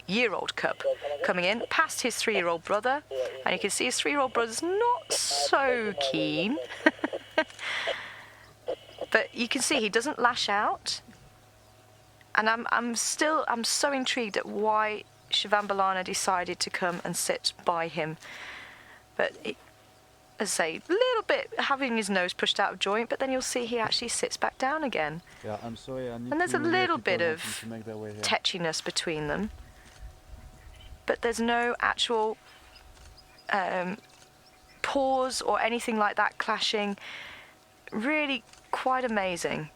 year-old cub coming in past his 3-year-old brother, and you can see his 3-year-old brother's not so keen. But you can see he doesn't lash out, and I'm so intrigued at why Shivambalana decided to come and sit by him. But as I say, a little bit having his nose pushed out of joint, but then you'll see he actually sits back down again. Yeah, I'm sorry. I need And there's to a little people bit of to make their way here. tetchiness between them, but there's no actual paws or anything like that clashing. Really quite amazing.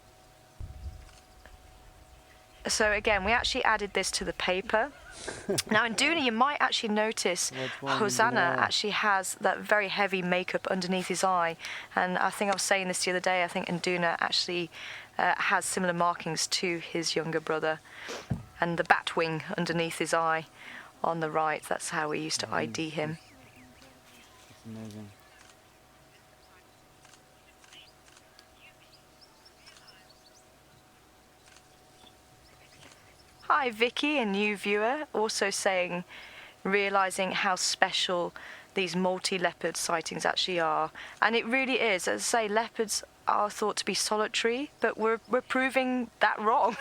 So again, we actually added this to the paper. Now in Duna, you might actually notice Hosanna actually has that very heavy makeup underneath his eye. And I think I was saying this the other day, I think Nduna actually has similar markings to his younger brother. And the bat wing underneath his eye on the right, that's how we used to ID him. It's amazing. Hi Vicky, a new viewer, also saying, realising how special these multi-leopard sightings actually are. And it really is. As I say, leopards are thought to be solitary, but we're proving that wrong.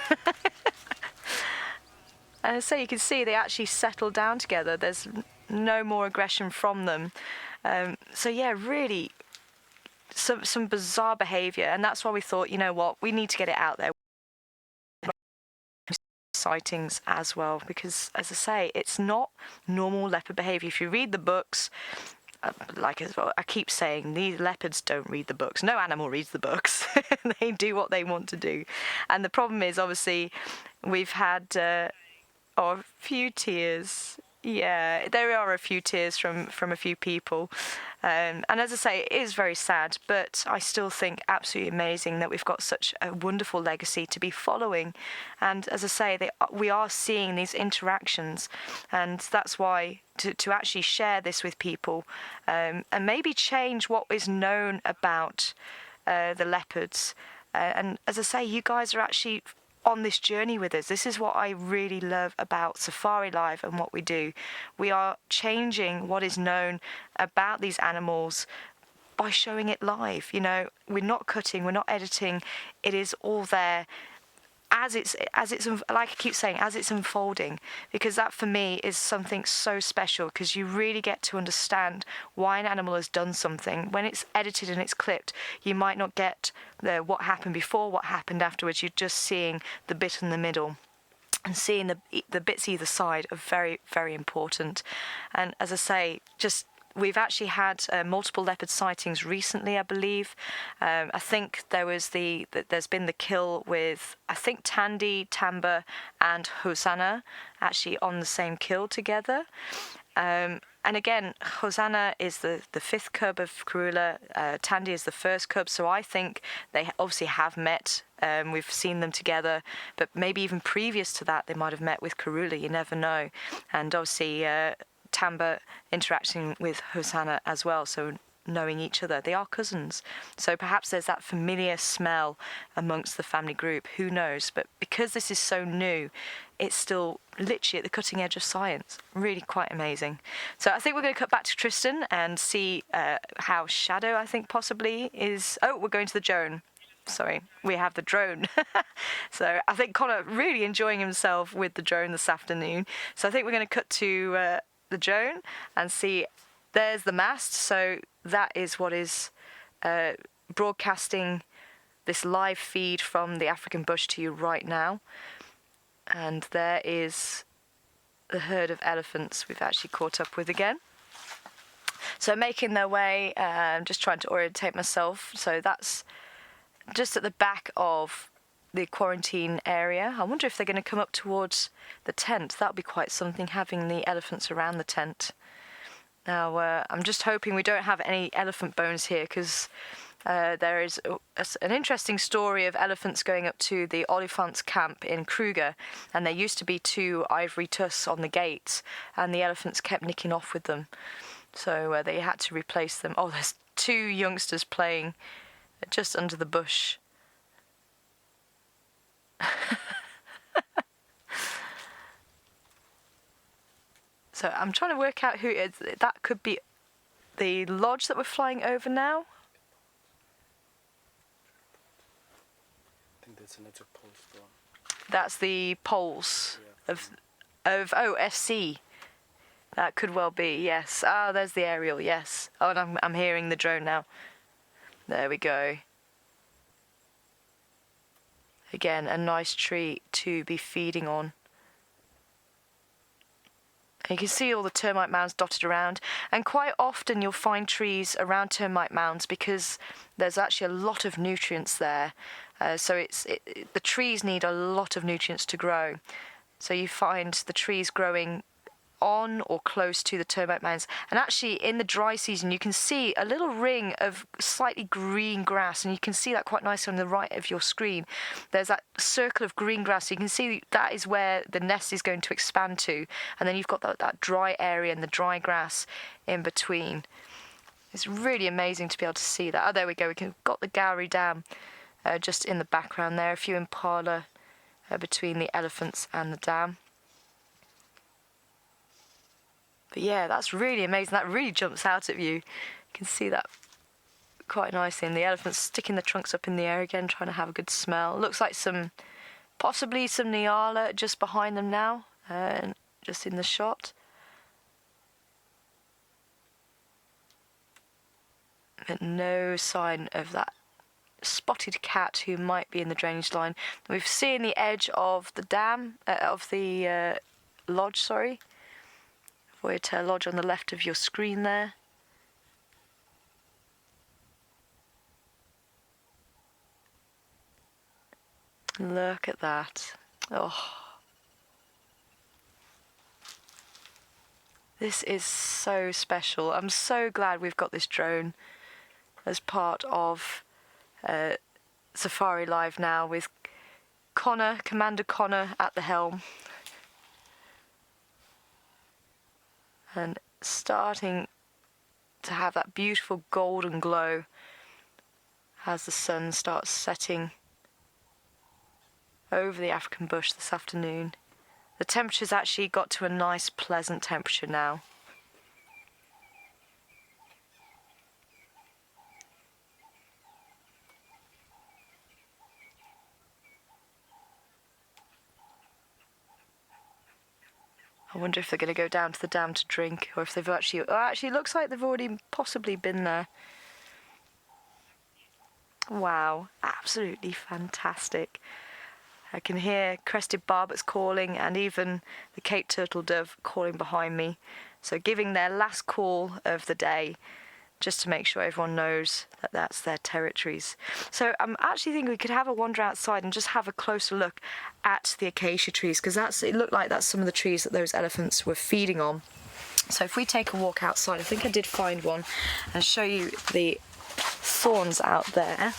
And as I say, you can see they actually settle down together. There's no more aggression from them. So yeah, really some bizarre behaviour, and that's why we thought, you know what, we need to get it out there. Sightings as well, because as I say, it's not normal leopard behavior. If you read the books, like as well, I keep saying, these leopards don't read the books. No animal reads the books. They do what they want to do. And the problem is, obviously, we've had a few tears. Yeah, there are a few tears from a few people. And as I say, it is very sad, but I still think absolutely amazing that we've got such a wonderful legacy to be following. And as I say, we are seeing these interactions, and that's why to actually share this with people and maybe change what is known about the leopards. And as I say, you guys are actually on this journey with us. This is what I really love about Safari Live and what we do. We are changing what is known about these animals by showing it live. You know, we're not cutting, we're not editing. It is all there as it's like I keep saying, as it's unfolding, because that for me is something so special, because you really get to understand why an animal has done something. When it's edited and it's clipped, you might not get what happened before, what happened afterwards. You're just seeing the bit in the middle. And seeing the bits either side are very, very important. And as I say, we've actually had multiple leopard sightings recently, I believe. I think there's been the kill with, I think, Tandy, Tamba and Hosanna actually on the same kill together. And again, Hosanna is the fifth cub of Karula. Tandy is the first cub, so I think they obviously have met. We've seen them together, but maybe even previous to that, they might have met with Karula. You never know. And obviously, Tamba interacting with Hosanna as well, so knowing each other. They are cousins, so perhaps there's that familiar smell amongst the family group. Who knows? But because this is so new, it's still literally at the cutting edge of science. Really quite amazing. So I think we're going to cut back to Tristan and see how Shadow, I think, possibly is... Oh, we're going to the drone. Sorry, we have the drone. So I think Connor really enjoying himself with the drone this afternoon. So I think we're going to cut to the drone and see. There's the mast. So that is what is broadcasting this live feed from the African bush to you right now. And there is the herd of elephants we've actually caught up with again. So making their way, just trying to orientate myself. So that's just at the back of the quarantine area. I wonder if they're going to come up towards the tent. That would be quite something, having the elephants around the tent. Now, I'm just hoping we don't have any elephant bones here, because there is an interesting story of elephants going up to the Olifants camp in Kruger, and there used to be 2 ivory tusks on the gates, and the elephants kept nicking off with them. So they had to replace them. Oh, there's 2 youngsters playing just under the bush. So I'm trying to work out who it is. That could be the lodge that we're flying over now. I think that's another pole storm. That's the poles of SC. That could well be, yes. Ah, there's the aerial, yes. Oh, and I'm hearing the drone now. There we go. Again, a nice tree to be feeding on. And you can see all the termite mounds dotted around, and quite often you'll find trees around termite mounds because there's actually a lot of nutrients there. So the trees need a lot of nutrients to grow. So you find the trees growing on or close to the termite mounds, and actually in the dry season you can see a little ring of slightly green grass, and you can see that quite nicely on the right of your screen. There's that circle of green grass, so you can see that is where the nest is going to expand to, and then you've got that dry area and the dry grass in between. It's really amazing to be able to see that. Oh, there we go, we've got the Gowrie Dam just in the background there, a few impala between the elephants and the dam. But yeah, that's really amazing. That really jumps out at you. You can see that quite nicely. And the elephants sticking the trunks up in the air again, trying to have a good smell. Looks like possibly some Nyala just behind them now, just in the shot. But no sign of that spotted cat who might be in the drainage line. We've seen the edge of the dam, of the lodge, sorry. Vulture Lodge on the left of your screen there. Look at that. Oh. This is so special. I'm so glad we've got this drone as part of Safari Live now, with Commander Connor at the helm. And starting to have that beautiful golden glow as the sun starts setting over the African bush this afternoon. The temperature's actually got to a nice, pleasant temperature now. I wonder if they're going to go down to the dam to drink, or if they've actually... Oh, actually, it looks like they've already possibly been there. Wow, absolutely fantastic. I can hear crested barbets calling, and even the Cape turtle dove calling behind me. So giving their last call of the day, just to make sure everyone knows that that's their territories. So I'm actually thinking we could have a wander outside and just have a closer look at the acacia trees, because it looked like that's some of the trees that those elephants were feeding on. So if we take a walk outside, I think I did find one, and show you the thorns out there.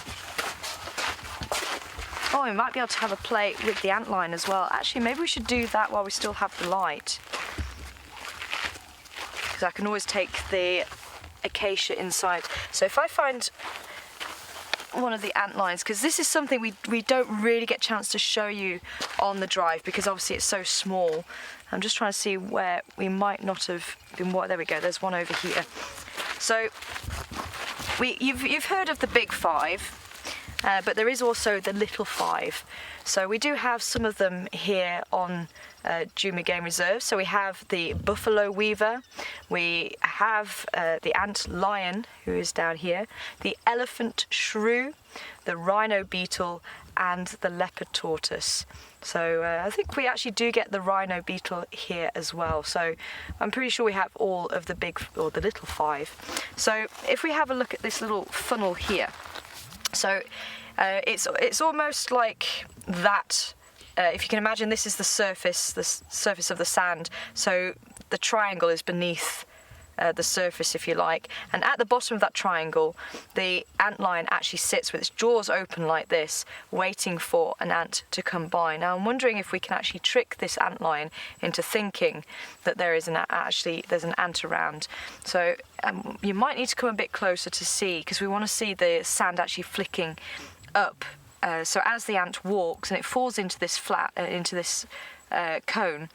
Oh, we might be able to have a play with the antline as well. Actually, maybe we should do that while we still have the light, because I can always take the acacia inside. So if I find one of the ant lines, because this is something we don't really get a chance to show you on the drive, because obviously it's so small. I'm just trying to see where we might not have been. There we go, there's one over here. So you've heard of the big five, but there is also the little five. So we do have some of them here on Djuma Game Reserve. So we have the buffalo weaver, we have the ant lion, who is down here, the elephant shrew, the rhino beetle, and the leopard tortoise. So I think we actually do get the rhino beetle here as well. So I'm pretty sure we have all of the big, or the little five. So if we have a look at this little funnel here, so it's almost like that. If you can imagine, this is the surface of the sand. So the triangle is beneath the surface, if you like. And at the bottom of that triangle, the antlion actually sits with its jaws open like this, waiting for an ant to come by. Now, I'm wondering if we can actually trick this antlion into thinking that there's an ant around. So you might need to come a bit closer to see, because we want to see the sand actually flicking up. So as the ant walks and it falls into this cone,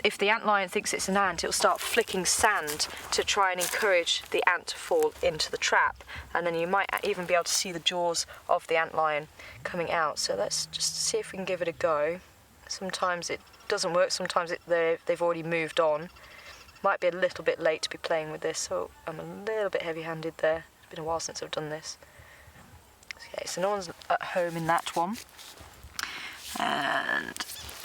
if the antlion thinks it's an ant, it'll start flicking sand to try and encourage the ant to fall into the trap, and then you might even be able to see the jaws of the antlion coming out. So let's just see if we can give it a go. Sometimes it doesn't work, sometimes they've already moved on. Might be a little bit late to be playing with this, so I'm a little bit heavy-handed there. It's been a while since I've done this. Okay, so no one's at home in that one. And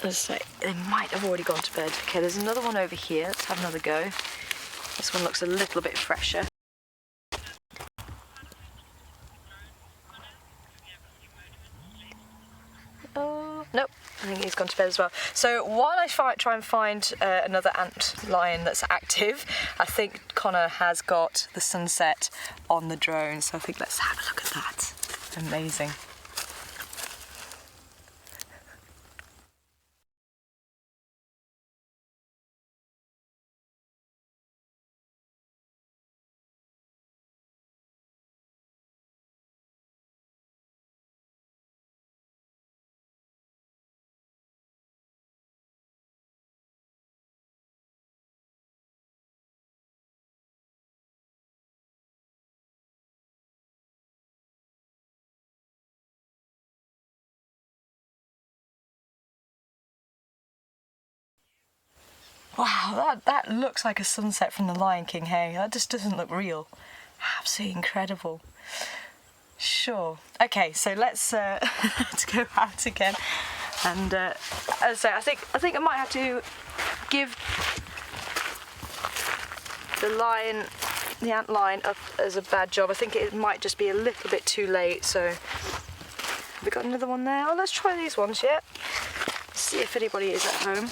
let's say they might have already gone to bed. Okay, there's another one over here. Let's have another go. This one looks a little bit fresher. Oh, nope, I think he's gone to bed as well. So while I try and find another ant lion that's active, I think Connor has got the sunset on the drone. So I think let's have a look at that. Amazing. Wow, that looks like a sunset from The Lion King, hey? That just doesn't look real. Absolutely incredible. Sure. Okay, so let's go out again. And as I say, I think I might have to give the ant lion up as a bad job. I think it might just be a little bit too late. So have we got another one there? Oh, let's try these ones, yeah. See if anybody is at home.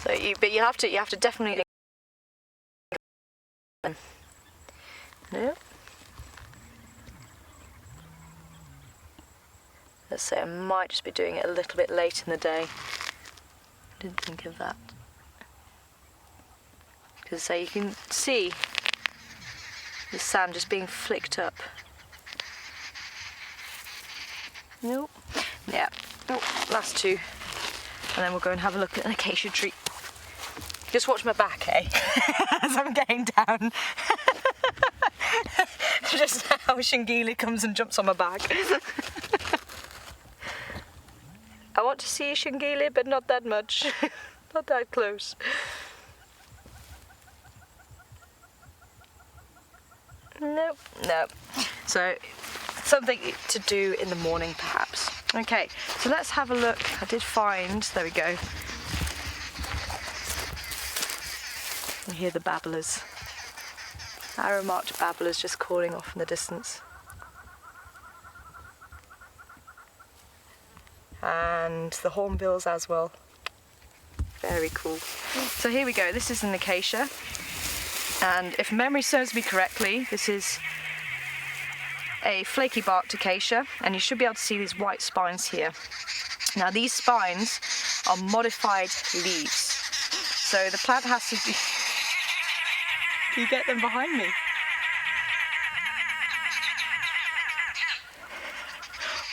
So you have to definitely. No. Let's say I might just be doing it a little bit late in the day. Didn't think of that. Because say you can see the sand just being flicked up. Nope. Yeah. Nope. Last two. And then we'll go and have a look at an acacia tree. Just watch my back, eh? As I'm getting down. Just how Shingili comes and jumps on my back. I want to see Shingili, but not that much. Not that close. Nope, nope. So, something to do in the morning, perhaps. Okay, so let's have a look. I did find, there we go. You hear the babblers. Arrow-marked babblers just calling off in the distance. And the hornbills as well. Very cool. So here we go, this is an acacia. And if memory serves me correctly, this is a flaky barked acacia, and you should be able to see these white spines here. Now these spines are modified leaves. So the plant has to be... Can you get them behind me?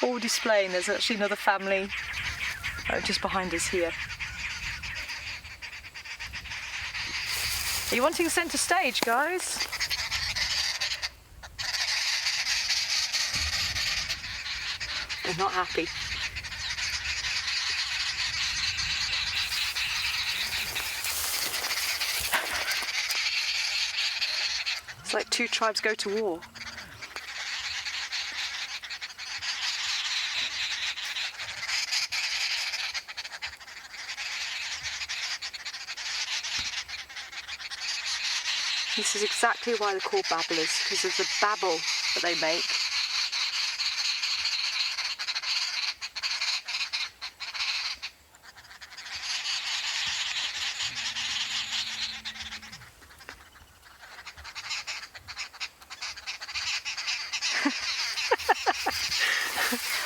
All displaying, there's actually another family just behind us here. Are you wanting centre stage, guys? They're not happy. It's like two tribes go to war. This is exactly why they're called babblers, because of the babble that they make.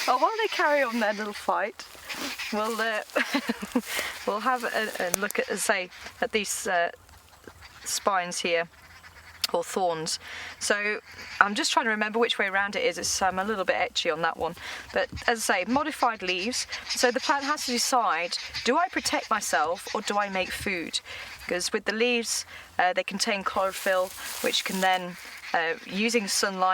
Well, while they carry on their little fight, we'll we'll have a look at, say, at these spines here, or thorns. So I'm just trying to remember which way around it is. I'm a little bit etchy on that one. But as I say, modified leaves. So the plant has to decide, do I protect myself or do I make food? Because with the leaves, they contain chlorophyll, which can then, using sunlight,